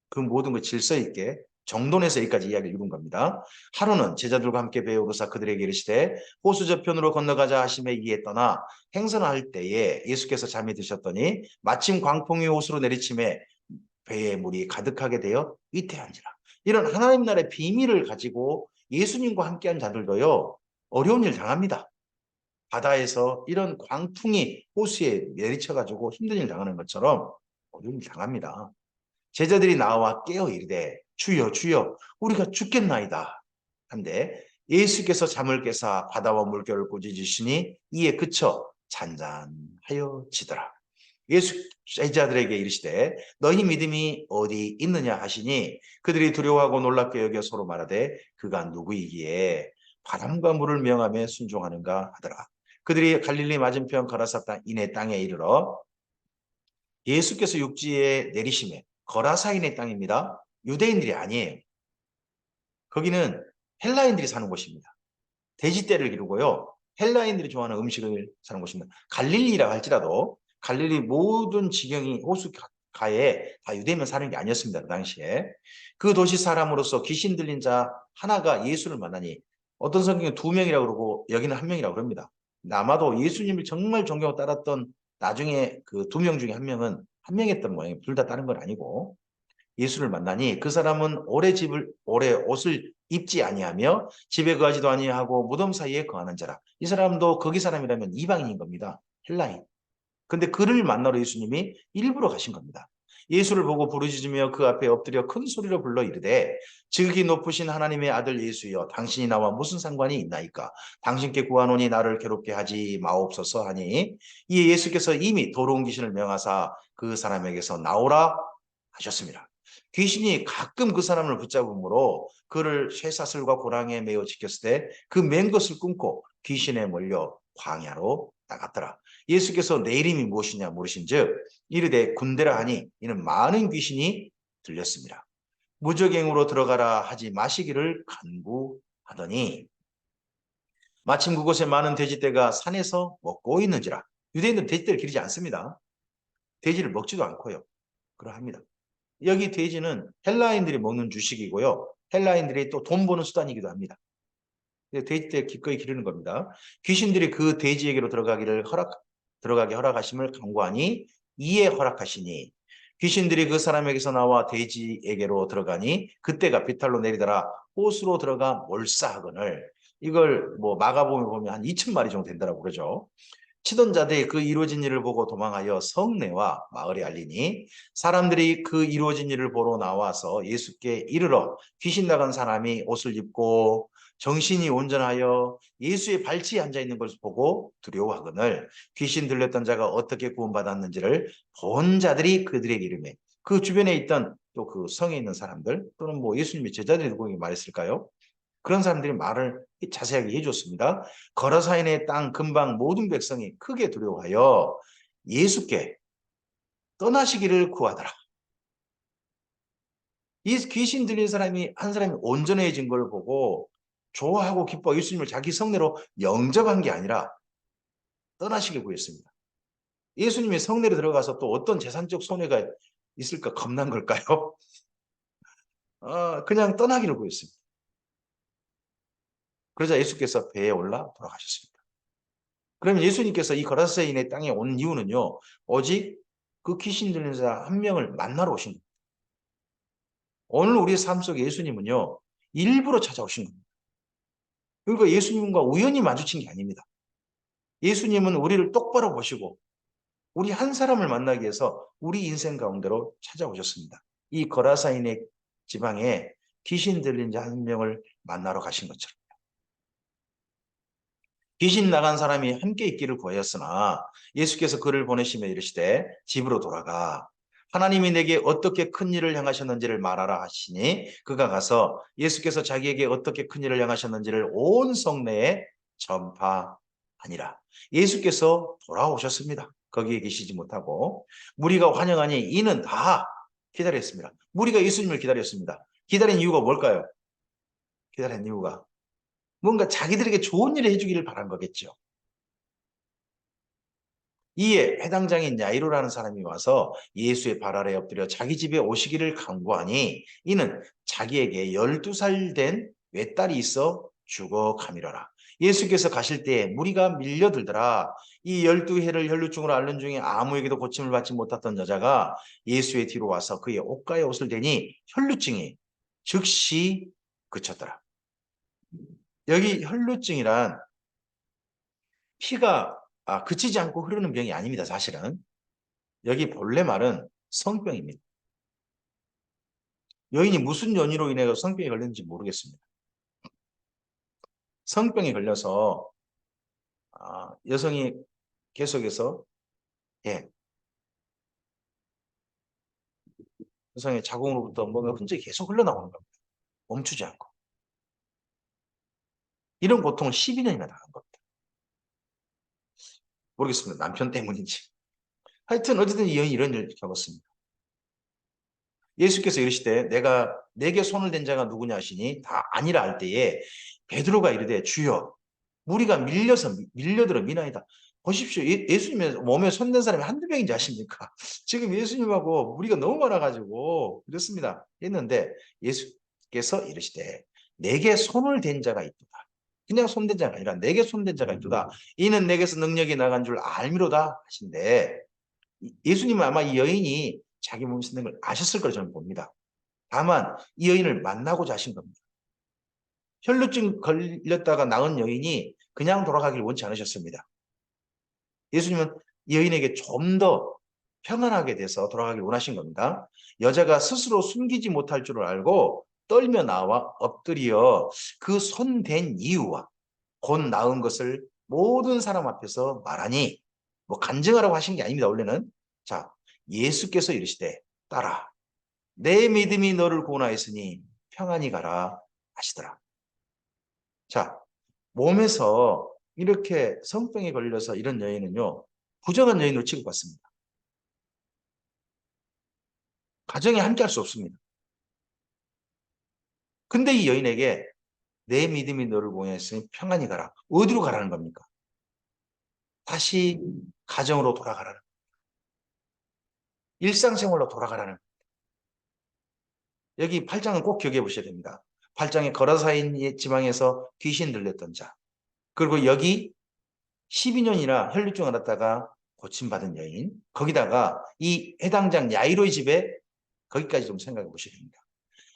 그 모든 걸 질서 있게 정돈해서 여기까지 이야기를 이룬 겁니다. 하루는 제자들과 함께 배우로사 그들에게 이르시되 호수 저편으로 건너가자 하심에 이에 떠나 행선할 때에 예수께서 잠이 드셨더니 마침 광풍이 호수로 내리침에 배에 물이 가득하게 되어 위태한지라. 이런 하나님 나라의 비밀을 가지고 예수님과 함께한 자들도요, 어려운 일 당합니다. 바다에서 이런 광풍이 호수에 내리쳐가지고 힘든 일 당하는 것처럼 어려운 일 당합니다. 제자들이 나와 깨어 이르되 주여 주여 우리가 죽겠나이다 한데 예수께서 잠을 깨사 바다와 물결을 꾸짖으시니 이에 그쳐 잔잔하여 지더라. 예수 제자들에게 이르시되 너희 믿음이 어디 있느냐 하시니 그들이 두려워하고 놀랍게 여겨 서로 말하되 그가 누구이기에 바람과 물을 명하며 순종하는가 하더라. 그들이 갈릴리 맞은편 거라사 이네 땅에 이르러 예수께서 육지에 내리심에 거라사인의 땅입니다. 유대인들이 아니에요. 거기는 헬라인들이 사는 곳입니다. 돼지떼를 기르고요. 헬라인들이 좋아하는 음식을 사는 곳입니다. 갈릴리라 할지라도 갈릴리 모든 지경이 호수가에 다 유대인만 사는 게 아니었습니다. 그 당시에. 그 도시 사람으로서 귀신 들린 자 하나가 예수를 만나니 어떤 성경은 2명이라고 그러고 여기는 1명이라고 그럽니다. 아마도 예수님을 정말 존경하고 따랐던 나중에 그 2명 중에 1명은 1명이었던 모양이에요. 둘 다 다른 건 아니고. 예수를 만나니 그 사람은 오래 옷을 입지 아니하며 집에 거하지도 아니하고 무덤 사이에 거하는 자라. 이 사람도 거기 사람이라면 이방인인 겁니다. 헬라인. 근데 그를 만나러 예수님이 일부러 가신 겁니다. 예수를 보고 부르짖으며 그 앞에 엎드려 큰 소리로 불러 이르되 즉이 높으신 하나님의 아들 예수여 당신이 나와 무슨 상관이 있나이까 당신께 구하노니 나를 괴롭게 하지 마옵소서 하니 이에 예수께서 이미 더러운 귀신을 명하사 그 사람에게서 나오라 하셨습니다. 귀신이 가끔 그 사람을 붙잡음으로 그를 쇠사슬과 고랑에 매어 지켰을 때 그 맨 것을 끊고 귀신에 몰려 광야로 나갔더라. 예수께서 내 이름이 무엇이냐 물으신즉 이르되 군대라 하니 이는 많은 귀신이 들렸습니다. 무적행으로 들어가라 하지 마시기를 간구하더니 마침 그곳에 많은 돼지떼가 산에서 먹고 있는지라. 유대인들은 돼지떼를 기르지 않습니다. 돼지를 먹지도 않고요. 그러합니다. 여기 돼지는 헬라인들이 먹는 주식이고요. 헬라인들이 또 돈 버는 수단이기도 합니다. 돼지떼 기꺼이 기르는 겁니다. 귀신들이 그 돼지에게로 들어가게 허락하심을 간구하니 이에 허락하시니 귀신들이 그 사람에게서 나와 돼지에게로 들어가니 그때가 비탈로 내리더라 호수로 들어가 몰사하거늘 이걸 뭐 마가복음에 보면 한 2,000마리 정도 된다고 그러죠. 치던 자들이 그 이루어진 일을 보고 도망하여 성내와 마을에 알리니 사람들이 그 이루어진 일을 보러 나와서 예수께 이르러 귀신 나간 사람이 옷을 입고 정신이 온전하여 예수의 발치에 앉아 있는 것을 보고 두려워하거늘 귀신 들렸던 자가 어떻게 구원받았는지를 본 자들이 그들에게 이르매 그 주변에 있던 또 그 성에 있는 사람들 또는 뭐 예수님의 제자들이 누구에게 말했을까요? 그런 사람들이 말을 자세하게 해줬습니다. 거라사인의 땅 근방 모든 백성이 크게 두려워하여 예수께 떠나시기를 구하더라. 이 귀신 들린 사람이 한 사람이 온전해진 걸 보고 좋아하고 기뻐 예수님을 자기 성내로 영접한 게 아니라 떠나시길 구했습니다. 예수님이 성내로 들어가서 또 어떤 재산적 손해가 있을까 겁난 걸까요? 그냥 떠나기를 구했습니다. 그러자 예수께서 배에 올라 돌아가셨습니다. 그러면 예수님께서 이 거라사인의 땅에 온 이유는요. 오직 그 귀신 들린 자 1명을 만나러 오신 겁니다. 오늘 우리의 삶 속에 예수님은요. 일부러 찾아오신 겁니다. 그러니까 예수님과 우연히 마주친 게 아닙니다. 예수님은 우리를 똑바로 보시고 우리 한 사람을 만나기 위해서 우리 인생 가운데로 찾아오셨습니다. 이 거라사인의 지방에 귀신 들린 자 1명을 만나러 가신 것처럼. 귀신 나간 사람이 함께 있기를 구하였으나 예수께서 그를 보내시며 이르시되 집으로 돌아가 하나님이 내게 어떻게 큰 일을 행하셨는지를 말하라 하시니 그가 가서 예수께서 자기에게 어떻게 큰 일을 행하셨는지를 온 성내에 전파하니라. 예수께서 돌아오셨습니다. 거기에 계시지 못하고 무리가 환영하니 이는 다 기다렸습니다. 무리가 예수님을 기다렸습니다. 기다린 이유가 뭘까요? 기다린 이유가 뭔가 자기들에게 좋은 일을 해주기를 바란 거겠죠. 이에 해당장인 야이로라는 사람이 와서 예수의 발 아래 엎드려 자기 집에 오시기를 간구하니 이는 자기에게 12살 된 외딸이 있어 죽어가미러라. 예수께서 가실 때 무리가 밀려들더라. 이 12해를 혈루증으로 앓는 중에 아무에게도 고침을 받지 못했던 여자가 예수의 뒤로 와서 그의 옷가에 옷을 대니 혈루증이 즉시 그쳤더라. 여기 혈루증이란 피가 그치지 않고 흐르는 병이 아닙니다. 사실은. 여기 본래 말은 성병입니다. 여인이 무슨 연유로 인해 성병에 걸렸는지 모르겠습니다. 성병에 걸려서 여성이 계속해서 예, 여성의 자궁으로부터 뭔가 흔적이 계속 흘러나오는 겁니다. 멈추지 않고. 이런 고통을 12년이나 당한 겁니다. 모르겠습니다. 남편 때문인지. 하여튼 어쨌든 이 여인이 이런 일을 겪었습니다. 예수께서 이르시되 내가 내게 손을 댄 자가 누구냐 하시니 다 아니라 할 때에 베드로가 이르되 주여 무리가 밀려들어 미나이다. 보십시오. 예수님의 몸에 손댄 사람이 한두 명인지 아십니까? 지금 예수님하고 무리가 너무 많아가지고 그렇습니다. 했는데 예수께서 이르시되 내게 손을 댄 자가 있도다. 그냥 손댄 자가 아니라 내게 손댄 자가 있도다. 이는 내게서 능력이 나간 줄 알미로다 하신데 예수님은 아마 이 여인이 자기 몸에 있는 걸 아셨을 거라 저는 봅니다. 다만 이 여인을 만나고자 하신 겁니다. 혈루증 걸렸다가 나은 여인이 그냥 돌아가기를 원치 않으셨습니다. 예수님은 이 여인에게 좀 더 평안하게 돼서 돌아가기를 원하신 겁니다. 여자가 스스로 숨기지 못할 줄을 알고 떨며 나와 엎드려 그 손댄 이유와 곧 나은 것을 모든 사람 앞에서 말하니 뭐 간증하라고 하신 게 아닙니다. 원래는 자 예수께서 이르시되 딸아 내 믿음이 너를 구원하였으니 평안히 가라 하시더라. 자 몸에서 이렇게 성병에 걸려서 이런 여인은요 부정한 여인으로 취급받습니다. 가정에 함께할 수 없습니다. 근데 이 여인에게 내 믿음이 너를 구원했으니 평안히 가라. 어디로 가라는 겁니까? 다시 가정으로 돌아가라는 일상생활로 돌아가라는 여기 8장은 꼭 기억해 보셔야 됩니다. 8장에 거라사인 지방에서 귀신 들렸던 자 그리고 여기 12년이나 혈루증을 앓았다가 고침받은 여인 거기다가 이 해당장 야이로의 집에 거기까지 좀 생각해 보셔야 됩니다.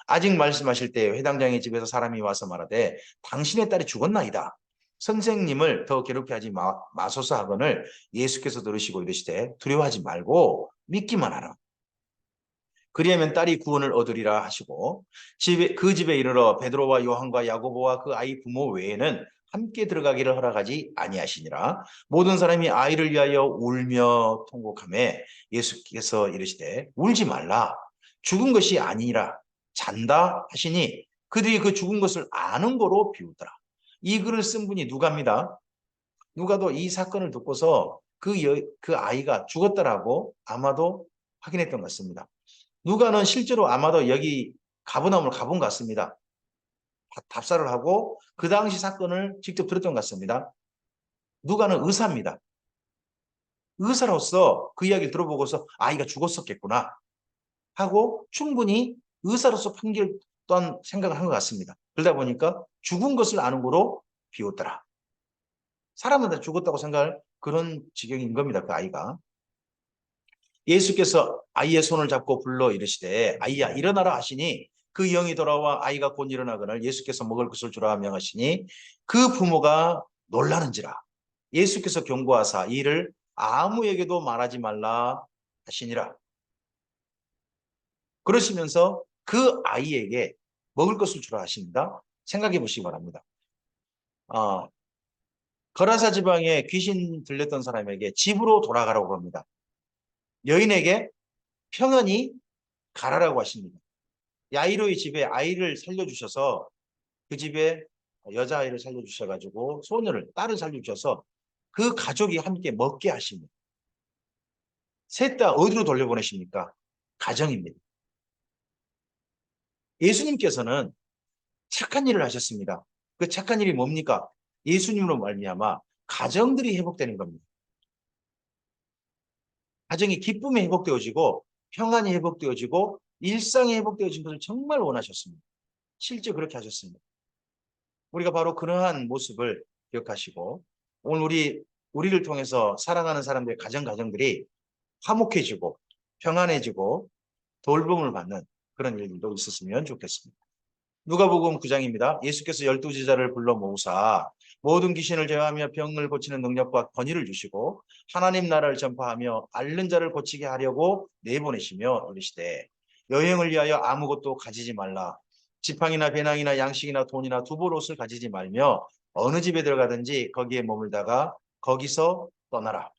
아직 말씀하실 때 회당장의 집에서 사람이 와서 말하되 당신의 딸이 죽었나이다. 선생님을 더 괴롭게 하지 마소서 하거늘 예수께서 들으시고 이르시되 두려워하지 말고 믿기만 하라. 그리하면 딸이 구원을 얻으리라 하시고 그 집에 이르러 베드로와 요한과 야고보와 그 아이 부모 외에는 함께 들어가기를 허락하지 아니하시니라. 모든 사람이 아이를 위하여 울며 통곡하매 예수께서 이르시되 울지 말라. 죽은 것이 아니라 잔다 하시니 그들이 그 죽은 것을 아는 거로 비우더라. 이 글을 쓴 분이 누가입니다. 누가도 이 사건을 듣고서 그 아이가 죽었다라고 아마도 확인했던 것 같습니다. 누가는 실제로 아마도 여기 가버나움을 가본 것 같습니다. 답사를 하고 그 당시 사건을 직접 들었던 것 같습니다. 누가는 의사입니다. 의사로서 그 이야기를 들어보고서 아이가 죽었었겠구나 하고 충분히 의사로서 판결 또한 생각을 한 것 같습니다. 그러다 보니까 죽은 것을 아는 거로 비웠더라. 사람마다 죽었다고 생각할 그런 지경인 겁니다. 그 아이가. 예수께서 아이의 손을 잡고 불러 이르시되 아이야 일어나라 하시니 그 영이 돌아와 아이가 곧 일어나거늘 예수께서 먹을 것을 주라 명하시니 그 부모가 놀라는지라. 예수께서 경고하사 이를 아무에게도 말하지 말라 하시니라. 그러시면서 그 아이에게 먹을 것을 주라 하십니다. 생각해 보시기 바랍니다. 거라사 지방에 귀신 들렸던 사람에게 집으로 돌아가라고 합니다. 여인에게 평안히 가라라고 하십니다. 야이로의 집에 아이를 살려주셔서 그 집에 여자아이를 살려주셔가지고 딸을 살려주셔서 그 가족이 함께 먹게 하십니다. 셋 다 어디로 돌려보내십니까? 가정입니다. 예수님께서는 착한 일을 하셨습니다. 그 착한 일이 뭡니까? 예수님으로 말미암아 가정들이 회복되는 겁니다. 가정이 기쁨이 회복되어지고 평안이 회복되어지고 일상이 회복되어진 것을 정말 원하셨습니다. 실제 그렇게 하셨습니다. 우리가 바로 그러한 모습을 기억하시고 오늘 우리를 통해서 사랑하는 사람들의 가정들이 화목해지고 평안해지고 돌봄을 받는 그런 일들도 있었으면 좋겠습니다. 누가복음 9장입니다. 예수께서 12제자를 불러 모으사 모든 귀신을 제어하며 병을 고치는 능력과 권위를 주시고 하나님 나라를 전파하며 앓는 자를 고치게 하려고 내보내시며 이르시되 여행을 위하여 아무것도 가지지 말라. 지팡이나 배낭이나 양식이나 돈이나 두벌 옷을 가지지 말며 어느 집에 들어가든지 거기에 머물다가 거기서 떠나라.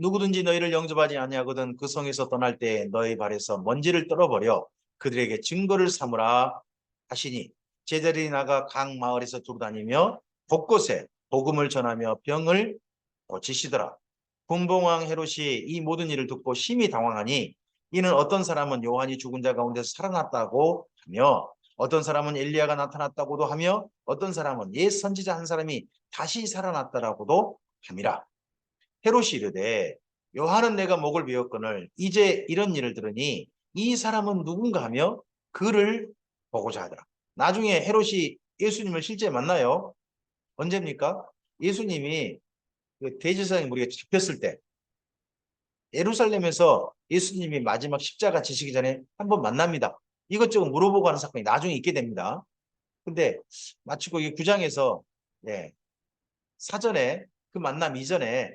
누구든지 너희를 영접하지 아니하거든 그 성에서 떠날 때 너희 발에서 먼지를 떨어버려 그들에게 증거를 삼으라 하시니 제자들이 나가 각 마을에서 두루다니며 곳곳에 복음을 전하며 병을 고치시더라. 분봉왕 헤롯이 이 모든 일을 듣고 심히 당황하니 이는 어떤 사람은 요한이 죽은 자 가운데서 살아났다고 하며 어떤 사람은 엘리야가 나타났다고도 하며 어떤 사람은 옛 선지자 한 사람이 다시 살아났다라고도 함이라. 헤롯이 이르되 요한은 내가 목을 베었거늘 이제 이런 일을 들으니 이 사람은 누군가 하며 그를 보고자 하더라. 나중에 헤롯이 예수님을 실제 만나요. 언제입니까? 예수님이 그 대제사장이 우리가 잡혔을 때 예루살렘에서 예수님이 마지막 십자가 지시기 전에 한번 만납니다. 이것저것 물어보고 하는 사건이 나중에 있게 됩니다. 근데 마치고 이 9장에서 사전에 그 만남 이전에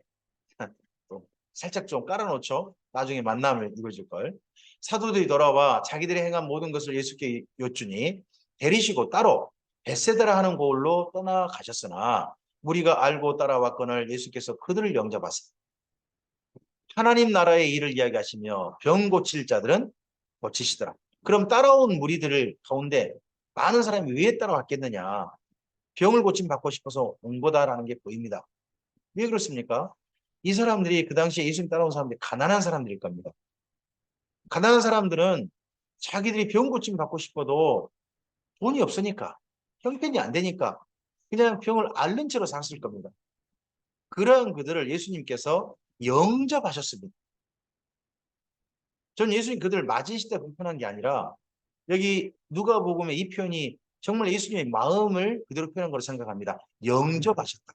또 살짝 좀 깔아놓죠. 나중에 만남을 이루어질 걸. 사도들이 돌아와 자기들이 행한 모든 것을 예수께 여쭈니 데리시고 따로 벳세다라 하는 곳으로 떠나가셨으나 우리가 알고 따라왔거늘 예수께서 그들을 영접하사 하나님 나라의 일을 이야기하시며 병 고칠 자들은 고치시더라. 그럼 따라온 무리들 가운데 많은 사람이 왜 따라왔겠느냐? 병을 고침 받고 싶어서 온 거다라는 게 보입니다. 왜 그렇습니까? 이 사람들이 그 당시에 예수님 따라온 사람들이 가난한 사람들일 겁니다. 가난한 사람들은 자기들이 병 고침 받고 싶어도 돈이 없으니까 형편이 안 되니까 그냥 병을 앓는 채로 살았을 겁니다. 그러한 그들을 예수님께서 영접하셨습니다. 전 예수님 그들을 맞이하실 때 불편한 게 아니라 여기 누가복음의 이 표현이 정말 예수님의 마음을 그대로 표현한 거로 생각합니다. 영접하셨다.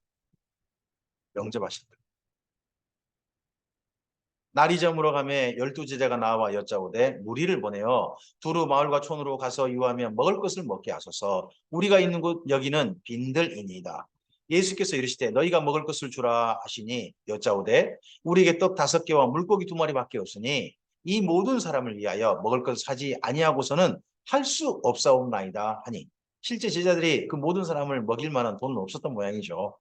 영접하셨다. 날이 저물어 가매 12제자가 나와 여짜오되 무리를 보내어 두루 마을과 촌으로 가서 유하며 먹을 것을 먹게 하소서. 우리가 있는 곳 여기는 빈들이니이다. 예수께서 이르시되 너희가 먹을 것을 주라 하시니 여짜오되 우리에게 떡 5개와 물고기 2마리밖에 없으니 이 모든 사람을 위하여 먹을 것을 사지 아니하고서는 할 수 없사옵나이다 하니 실제 제자들이 그 모든 사람을 먹일 만한 돈은 없었던 모양이죠.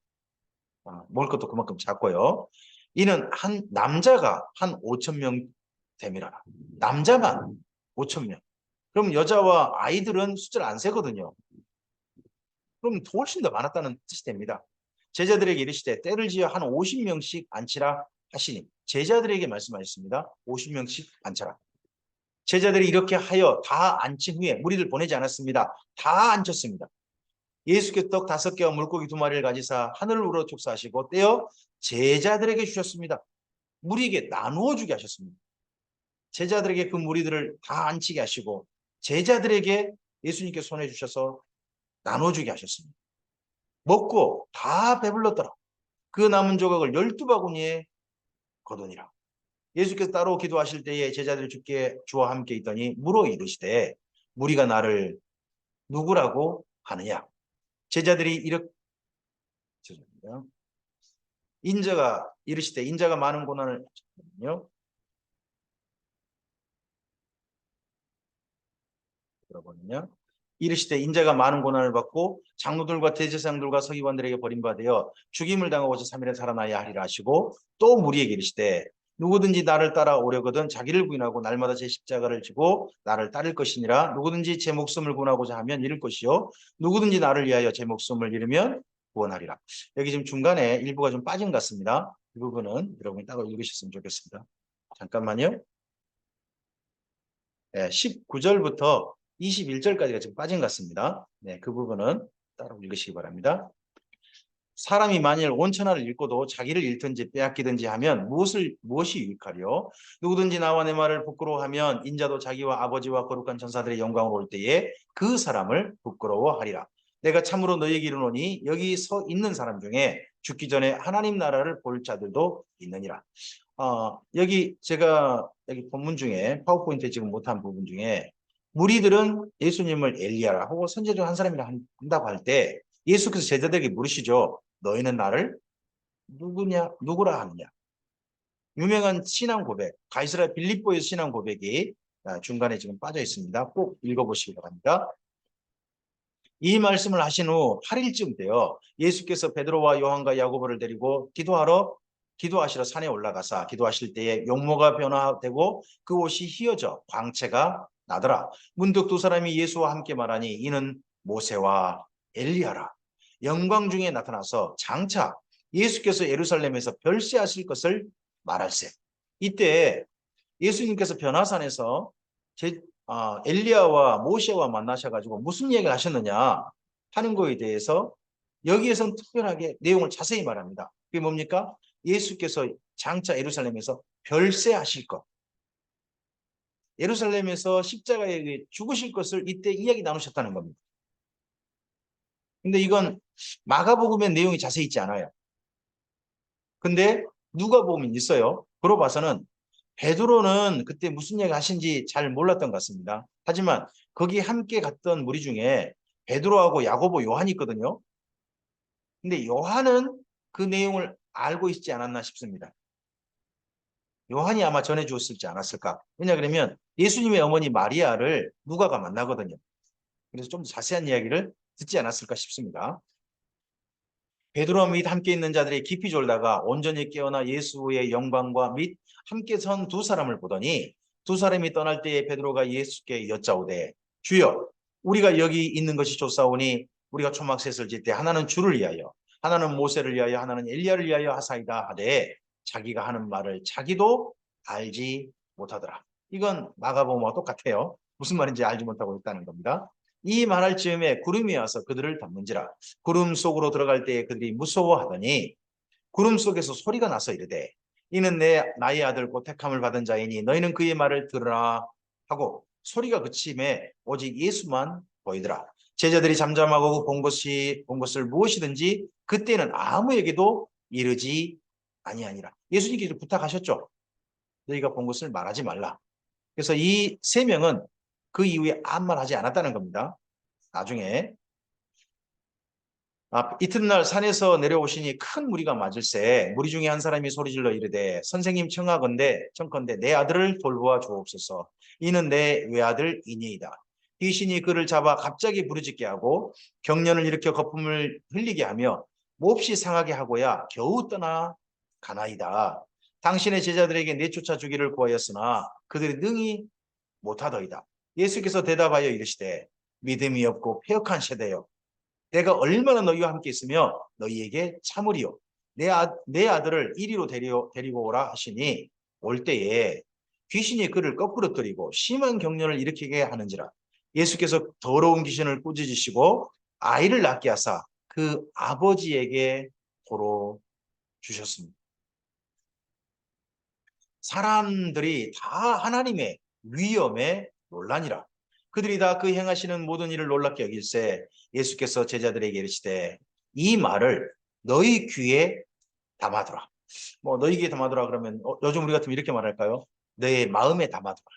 먹을 것도 그만큼 작고요. 이는 한 남자가 한 5천 명 됨이라. 남자만 5천 명. 그럼 여자와 아이들은 숫자를 안 세거든요. 그럼 훨씬 더 많았다는 뜻이 됩니다. 제자들에게 이르시되 때를 지어 한 50명씩 앉히라 하시니 제자들에게 말씀하셨습니다. 50명씩 앉혀라. 제자들이 이렇게 하여 다 앉힌 후에 무리를 보내지 않았습니다. 다 앉혔습니다. 예수께서 떡 5개와 물고기 2마리를 가지사 하늘을 우러 축사하시고 떼어 제자들에게 주셨습니다. 무리에게 나누어 주게 하셨습니다. 제자들에게 그 무리들을 다 앉히게 하시고 제자들에게 예수님께 손해 주셔서 나누어 주게 하셨습니다. 먹고 다 배불렀더라. 그 남은 조각을 12바구니에 거두니라. 예수께서 따로 기도하실 때에 제자들이 주께 주와 함께 있더니 물어 이르시되 무리가 나를 누구라고 하느냐? 제자들이 이렇게 죄송합니다. 인자가 이르시되 인자가 많은 고난을 들어보면요. 이르시되 인자가 많은 고난을 받고 장로들과 대제사장들과 서기관들에게 버림받아 죽임을 당하고서 3일에 살아나야 하리라 하시고 또 무리에게 이르시되 누구든지 나를 따라오려거든 자기를 부인하고 날마다 제 십자가를 지고 나를 따를 것이니라. 누구든지 제 목숨을 구원하고자 하면 잃을 것이요 누구든지 나를 위하여 제 목숨을 잃으면 구원하리라. 여기 지금 중간에 일부가 좀 빠진 것 같습니다. 이 부분은 여러분이 따로 읽으셨으면 좋겠습니다. 잠깐만요. 19절부터 21절까지가 지금 빠진 것 같습니다. 네, 그 부분은 따로 읽으시기 바랍니다. 사람이 만일 온천하를 잃고도 자기를 잃든지 빼앗기든지 하면 무엇이 유익하리요? 누구든지 나와 내 말을 부끄러워하면 인자도 자기와 아버지와 거룩한 천사들의 영광으로 올 때에 그 사람을 부끄러워하리라. 내가 참으로 너희에게 이르노니 여기 서 있는 사람 중에 죽기 전에 하나님 나라를 볼 자들도 있느니라. 여기 제가 여기 본문 중에 파워포인트에 지금 못한 부분 중에 무리들은 예수님을 엘리야라 하고 선지자 중 한 사람이라 한다고 할 때 예수께서 제자들에게 물으시죠. 너희는 나를 누구라 하느냐? 유명한 신앙 고백, 가이사랴 빌립보의 신앙 고백이 중간에 지금 빠져 있습니다. 꼭 읽어보시기 바랍니다. 이 말씀을 하신 후 8일쯤 되어 예수께서 베드로와 요한과 야고보를 데리고 기도하러 기도하시러 산에 올라가사 기도하실 때에 용모가 변화되고 그 옷이 휘어져 광채가 나더라. 문득 두 사람이 예수와 함께 말하니 이는 모세와 엘리야라. 영광 중에 나타나서 장차 예수께서 예루살렘에서 별세하실 것을 말할세. 이때 예수님께서 변화산에서 엘리야와 모세와 만나셔가지고 무슨 얘기를 하셨느냐 하는 거에 대해서 여기에서는 특별하게 내용을 자세히 말합니다. 그게 뭡니까? 예수께서 장차 예루살렘에서 별세하실 것. 예루살렘에서 십자가에 죽으실 것을 이때 이야기 나누셨다는 겁니다. 근데 이건 마가복음의 내용이 자세히 있지 않아요. 근데 누가복음은 있어요. 그러 봐서는 베드로는 그때 무슨 얘기 하신지 잘 몰랐던 것 같습니다. 하지만 거기 함께 갔던 무리 중에 베드로하고 야고보, 요한이 있거든요. 근데 요한은 그 내용을 알고 있지 않았나 싶습니다. 요한이 아마 전해주었을지 않았을까. 왜냐 그러면 예수님의 어머니 마리아를 누가가 만나거든요. 그래서 좀 더 자세한 이야기를 듣지 않았을까 싶습니다. 베드로와 및 함께 있는 자들이 깊이 졸다가 온전히 깨어나 예수의 영광과 및 함께 선 두 사람을 보더니 두 사람이 떠날 때에 베드로가 예수께 여짜오되 주여 우리가 여기 있는 것이 좋사오니 우리가 초막셋을 짓 때 하나는 주를 위하여 하나는 모세를 위하여 하나는 엘리야를 위하여 하사이다 하되 자기가 하는 말을 자기도 알지 못하더라. 이건 마가복음과 똑같아요. 무슨 말인지 알지 못하고 있다는 겁니다. 이 말할 즈음에 구름이 와서 그들을 덮는지라. 구름 속으로 들어갈 때에 그들이 무서워하더니 구름 속에서 소리가 나서 이르되 이는 나의 아들 곧 택함을 받은 자이니 너희는 그의 말을 들으라 하고 소리가 그침에 오직 예수만 보이더라. 제자들이 잠잠하고 본 것을 무엇이든지 그때는 아무에게도 이르지 아니하니라. 예수님께서 부탁하셨죠. 너희가 본 것을 말하지 말라. 그래서 이 세 명은 그 이후에 아무 말 하지 않았다는 겁니다. 나중에 이튿날 산에서 내려오시니 큰 무리가 맞을세 무리 중에 한 사람이 소리질러 이르되 선생님 청컨대 내 아들을 돌보아 주옵소서. 이는 내 외아들이니이다. 귀신이 그를 잡아 갑자기 부르짖게 하고 경련을 일으켜 거품을 흘리게 하며 몹시 상하게 하고야 겨우 떠나 가나이다. 당신의 제자들에게 내쫓아 주기를 구하였으나 그들이 능히 못하더이다. 예수께서 대답하여 이르시되 믿음이 없고 패역한 세대여 내가 얼마나 너희와 함께 있으며 너희에게 참으리요. 내 아들을 이리로 데리고 오라 하시니 올 때에 귀신이 그를 거꾸로 들이고 심한 경련을 일으키게 하는지라. 예수께서 더러운 귀신을 꾸짖으시고 아이를 낳게 하사 그 아버지에게 도로 주셨습니다. 사람들이 다 하나님의 위엄에 놀라니라. 그들이 다 그 행하시는 모든 일을 놀랍게 여길세 예수께서 제자들에게 이르시되 이 말을 너희 귀에 담아두라. 뭐 너희 귀에 담아두라 그러면 요즘 우리 같으면 이렇게 말할까요? 너의 마음에 담아두라.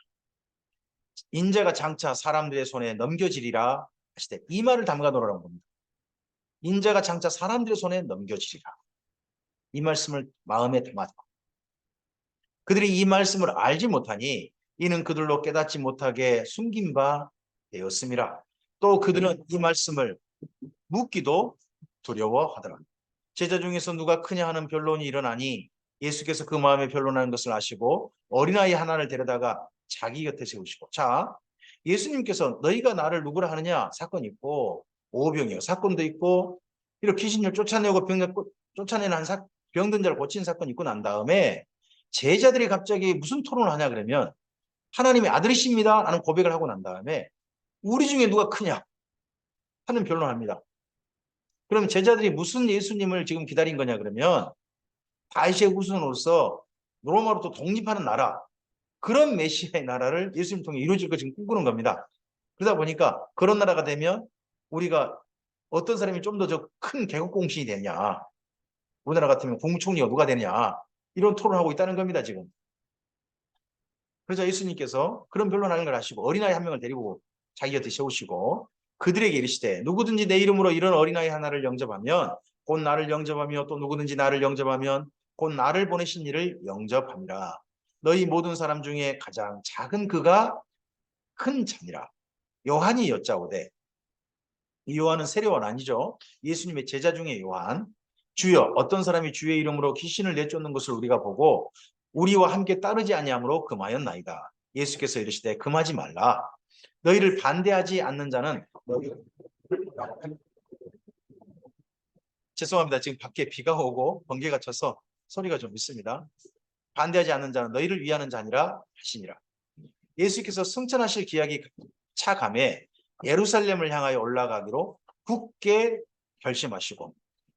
인자가 장차 사람들의 손에 넘겨지리라 하시되 이 말을 담가놓으라는 겁니다. 인자가 장차 사람들의 손에 넘겨지리라. 이 말씀을 마음에 담아두라. 그들이 이 말씀을 알지 못하니 이는 그들로 깨닫지 못하게 숨긴 바 되었음이라. 또 그들은 이 말씀을 묻기도 두려워하더라. 제자 중에서 누가 크냐 하는 변론이 일어나니 예수께서 그 마음에 변론하는 것을 아시고 어린아이 하나를 데려다가 자기 곁에 세우시고 자 예수님께서 너희가 나를 누구라 하느냐 사건이 있고 오병이어 사건도 있고 이렇게 귀신을 쫓아내고 쫓아내는 병든 자를 고친 사건이 있고 난 다음에 제자들이 갑자기 무슨 토론을 하냐 그러면 하나님의 아들이십니다 라는 고백을 하고 난 다음에 우리 중에 누가 크냐 하는 변론을 합니다. 그럼 제자들이 무슨 예수님을 지금 기다린 거냐 그러면 다윗의 후손으로서 로마로부터 독립하는 나라 그런 메시아의 나라를 예수님 통해 이루어질 거 지금 꿈꾸는 겁니다. 그러다 보니까 그런 나라가 되면 우리가 어떤 사람이 좀 더 큰 개국공신이 되냐 우리나라 같으면 국무총리가 누가 되냐 이런 토론을 하고 있다는 겁니다. 지금. 그래서 예수님께서 그런 변론하는 걸 하시고 어린아이 한 명을 데리고 자기 곁에 세우시고 그들에게 이르시되 누구든지 내 이름으로 이런 어린아이 하나를 영접하면 곧 나를 영접하며 또 누구든지 나를 영접하면 곧 나를 보내신 이를 영접함이라. 너희 모든 사람 중에 가장 작은 그가 큰 자니라. 요한이 여짜오되 이 요한은 세례요한 아니죠. 예수님의 제자 중에 요한. 주여 어떤 사람이 주의 이름으로 귀신을 내쫓는 것을 우리가 보고 우리와 함께 따르지 아니하므로 금하였나이다. 예수께서 이르시되 금하지 말라. 너희를 반대하지 않는 자는 죄송합니다. 지금 밖에 비가 오고 번개가 쳐서 소리가 좀 있습니다. 반대하지 않는 자는 너희를 위하는 자니라 하시니라. 예수께서 승천하실 기약이 차감에 예루살렘을 향하여 올라가기로 굳게 결심하시고,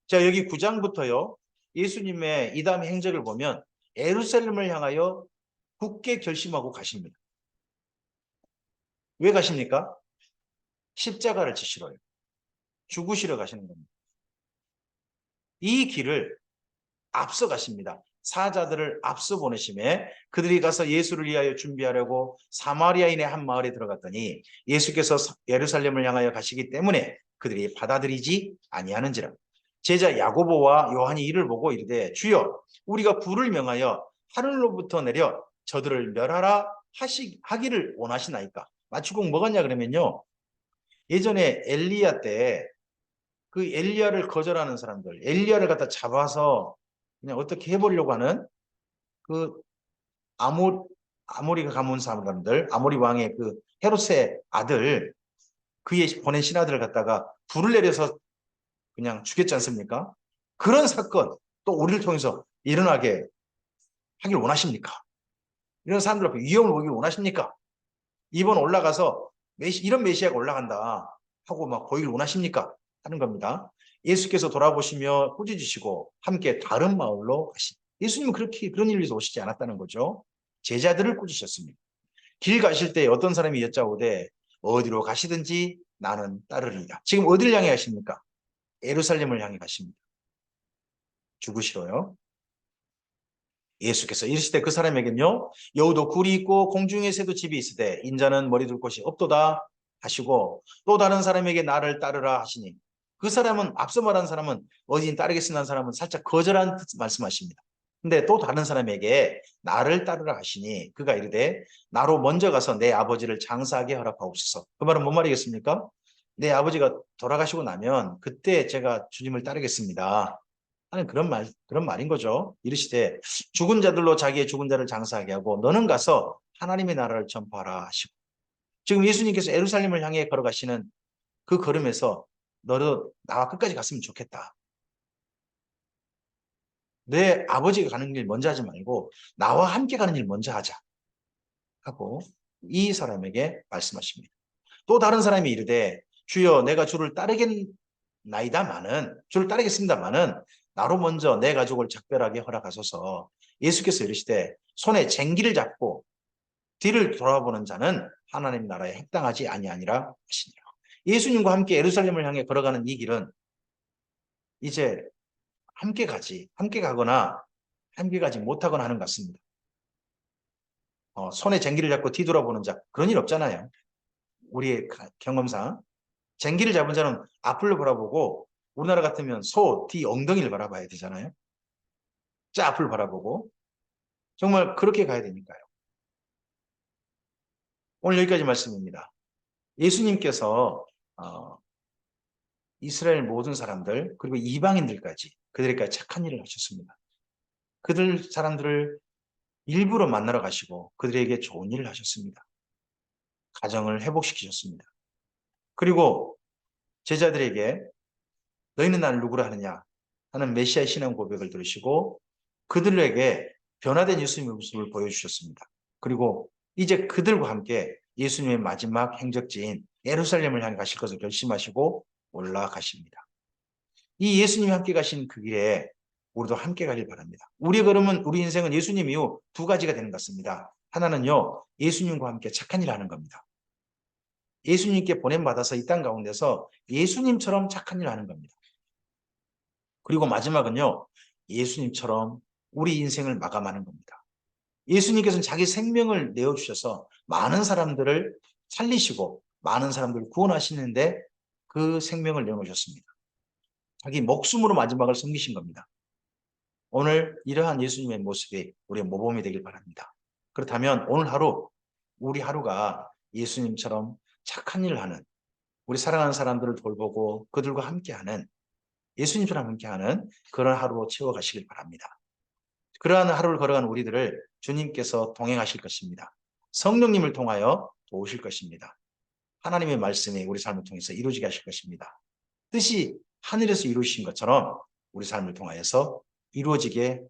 자 여기 9장부터요 예수님의 이담 행적을 보면 예루살렘을 향하여 굳게 결심하고 가십니다. 왜 가십니까? 십자가를 지시러요. 죽으시러 가시는 겁니다. 이 길을 앞서 가십니다. 사자들을 앞서 보내심에 그들이 가서 예수를 위하여 준비하려고 사마리아인의 한 마을에 들어갔더니 예수께서 예루살렘을 향하여 가시기 때문에 그들이 받아들이지 아니하는지라. 제자 야고보와 요한이 이를 보고 이르되 주여 우리가 불을 명하여 하늘로부터 내려 저들을 멸하라 하기를 원하시나이까. 맞추고 뭐 같냐 그러면요, 예전에 엘리야 때 그 엘리야를 거절하는 사람들, 엘리야를 갖다 잡아서 그냥 어떻게 해보려고 하는 그 아모리가 가문 사람들, 아모리 왕의 그 헤롯의 아들, 그의 보낸 신하들을 갖다가 불을 내려서 그냥 죽였지 않습니까? 그런 사건 또 우리를 통해서 일어나게 하길 원하십니까? 이런 사람들 앞에 위험을 보길 원하십니까? 이번 올라가서 이런 메시아가 올라간다 하고 막 보이길 원하십니까? 하는 겁니다. 예수께서 돌아보시며 꾸짖으시고 함께 다른 마을로 가십니다. 예수님은 그런 일을 위해서 오시지 않았다는 거죠. 제자들을 꾸짖으셨습니다. 길 가실 때 어떤 사람이 여짜오되 어디로 가시든지 나는 따르리라. 지금 어디를 향해 가십니까? 예루살렘을 향해 가십니다. 죽으시러요. 예수께서 이르시되 그 사람에겐요 여우도 굴이 있고 공중의 새도 집이 있으되 인자는 머리 둘 곳이 없도다 하시고, 또 다른 사람에게 나를 따르라 하시니, 그 사람은 앞서 말한 사람은 어디인 따르겠으나 하는 사람은 살짝 거절한 뜻 말씀하십니다. 근데 또 다른 사람에게 나를 따르라 하시니 그가 이르되 나로 먼저 가서 내 아버지를 장사하게 허락하옵소서. 그 말은 뭔 말이겠습니까? 내 아버지가 돌아가시고 나면 그때 제가 주님을 따르겠습니다 하는 그런 말인 거죠. 이르시되 죽은 자들로 자기의 죽은 자를 장사하게 하고 너는 가서 하나님의 나라를 전파하라 하시고, 지금 예수님께서 예루살렘을 향해 걸어가시는 그 걸음에서 너도 나와 끝까지 갔으면 좋겠다. 내 아버지가 가는 길 먼저 하지 말고 나와 함께 가는 일 먼저 하자 하고 이 사람에게 말씀하십니다. 또 다른 사람이 이르되 주여 내가 주를 따르겠나이다마는 주를 따르겠습니다마는 나로 먼저 내 가족을 작별하게 허락하소서. 예수께서 이르시되 손에 쟁기를 잡고 뒤를 돌아보는 자는 하나님 나라에 합당하지 아니하니라 하시니라. 예수님과 함께 예루살렘을 향해 걸어가는 이 길은 이제 함께 가거나 함께 가지 못하거나 하는 것 같습니다. 손에 쟁기를 잡고 뒤돌아보는 자, 그런 일 없잖아요. 우리의 경험상 쟁기를 잡은 자는 앞을 바라보고, 우리나라 같으면 소 뒤 엉덩이를 바라봐야 되잖아요. 자 앞을 바라보고 정말 그렇게 가야 되니까요. 오늘 여기까지 말씀입니다. 예수님께서 이스라엘 모든 사람들 그리고 이방인들까지 그들에게까지 착한 일을 하셨습니다. 그들 사람들을 일부러 만나러 가시고 그들에게 좋은 일을 하셨습니다. 가정을 회복시키셨습니다. 그리고 제자들에게 너희는 나를 누구라 하느냐 하는 메시아의 신앙 고백을 들으시고 그들에게 변화된 예수님의 모습을 보여주셨습니다. 그리고 이제 그들과 함께 예수님의 마지막 행적지인 예루살렘을 향해 가실 것을 결심하시고 올라가십니다. 이 예수님이 함께 가신 그 길에 우리도 함께 가길 바랍니다. 우리 걸음은, 우리 인생은 예수님 이후 두 가지가 되는 것 같습니다. 하나는요, 예수님과 함께 착한 일을 하는 겁니다. 예수님께 보냄받아서 이 땅 가운데서 예수님처럼 착한 일을 하는 겁니다. 그리고 마지막은요, 예수님처럼 우리 인생을 마감하는 겁니다. 예수님께서는 자기 생명을 내어주셔서 많은 사람들을 살리시고 많은 사람들을 구원하시는데 그 생명을 내어놓으셨습니다. 자기 목숨으로 마지막을 섬기신 겁니다. 오늘 이러한 예수님의 모습이 우리의 모범이 되길 바랍니다. 그렇다면 오늘 하루, 우리 하루가 예수님처럼 착한 일을 하는, 우리 사랑하는 사람들을 돌보고 그들과 함께하는 예수님처럼 함께하는 그런 하루로 채워가시길 바랍니다. 그러한 하루를 걸어가는 우리들을 주님께서 동행하실 것입니다. 성령님을 통하여 도우실 것입니다. 하나님의 말씀이 우리 삶을 통해서 이루어지게 하실 것입니다. 뜻이 하늘에서 이루어진 것처럼 우리 삶을 통하여서 이루어지게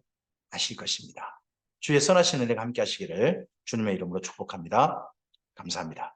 하실 것입니다. 주의 선하신 은혜가 함께 하시기를 주님의 이름으로 축복합니다. 감사합니다.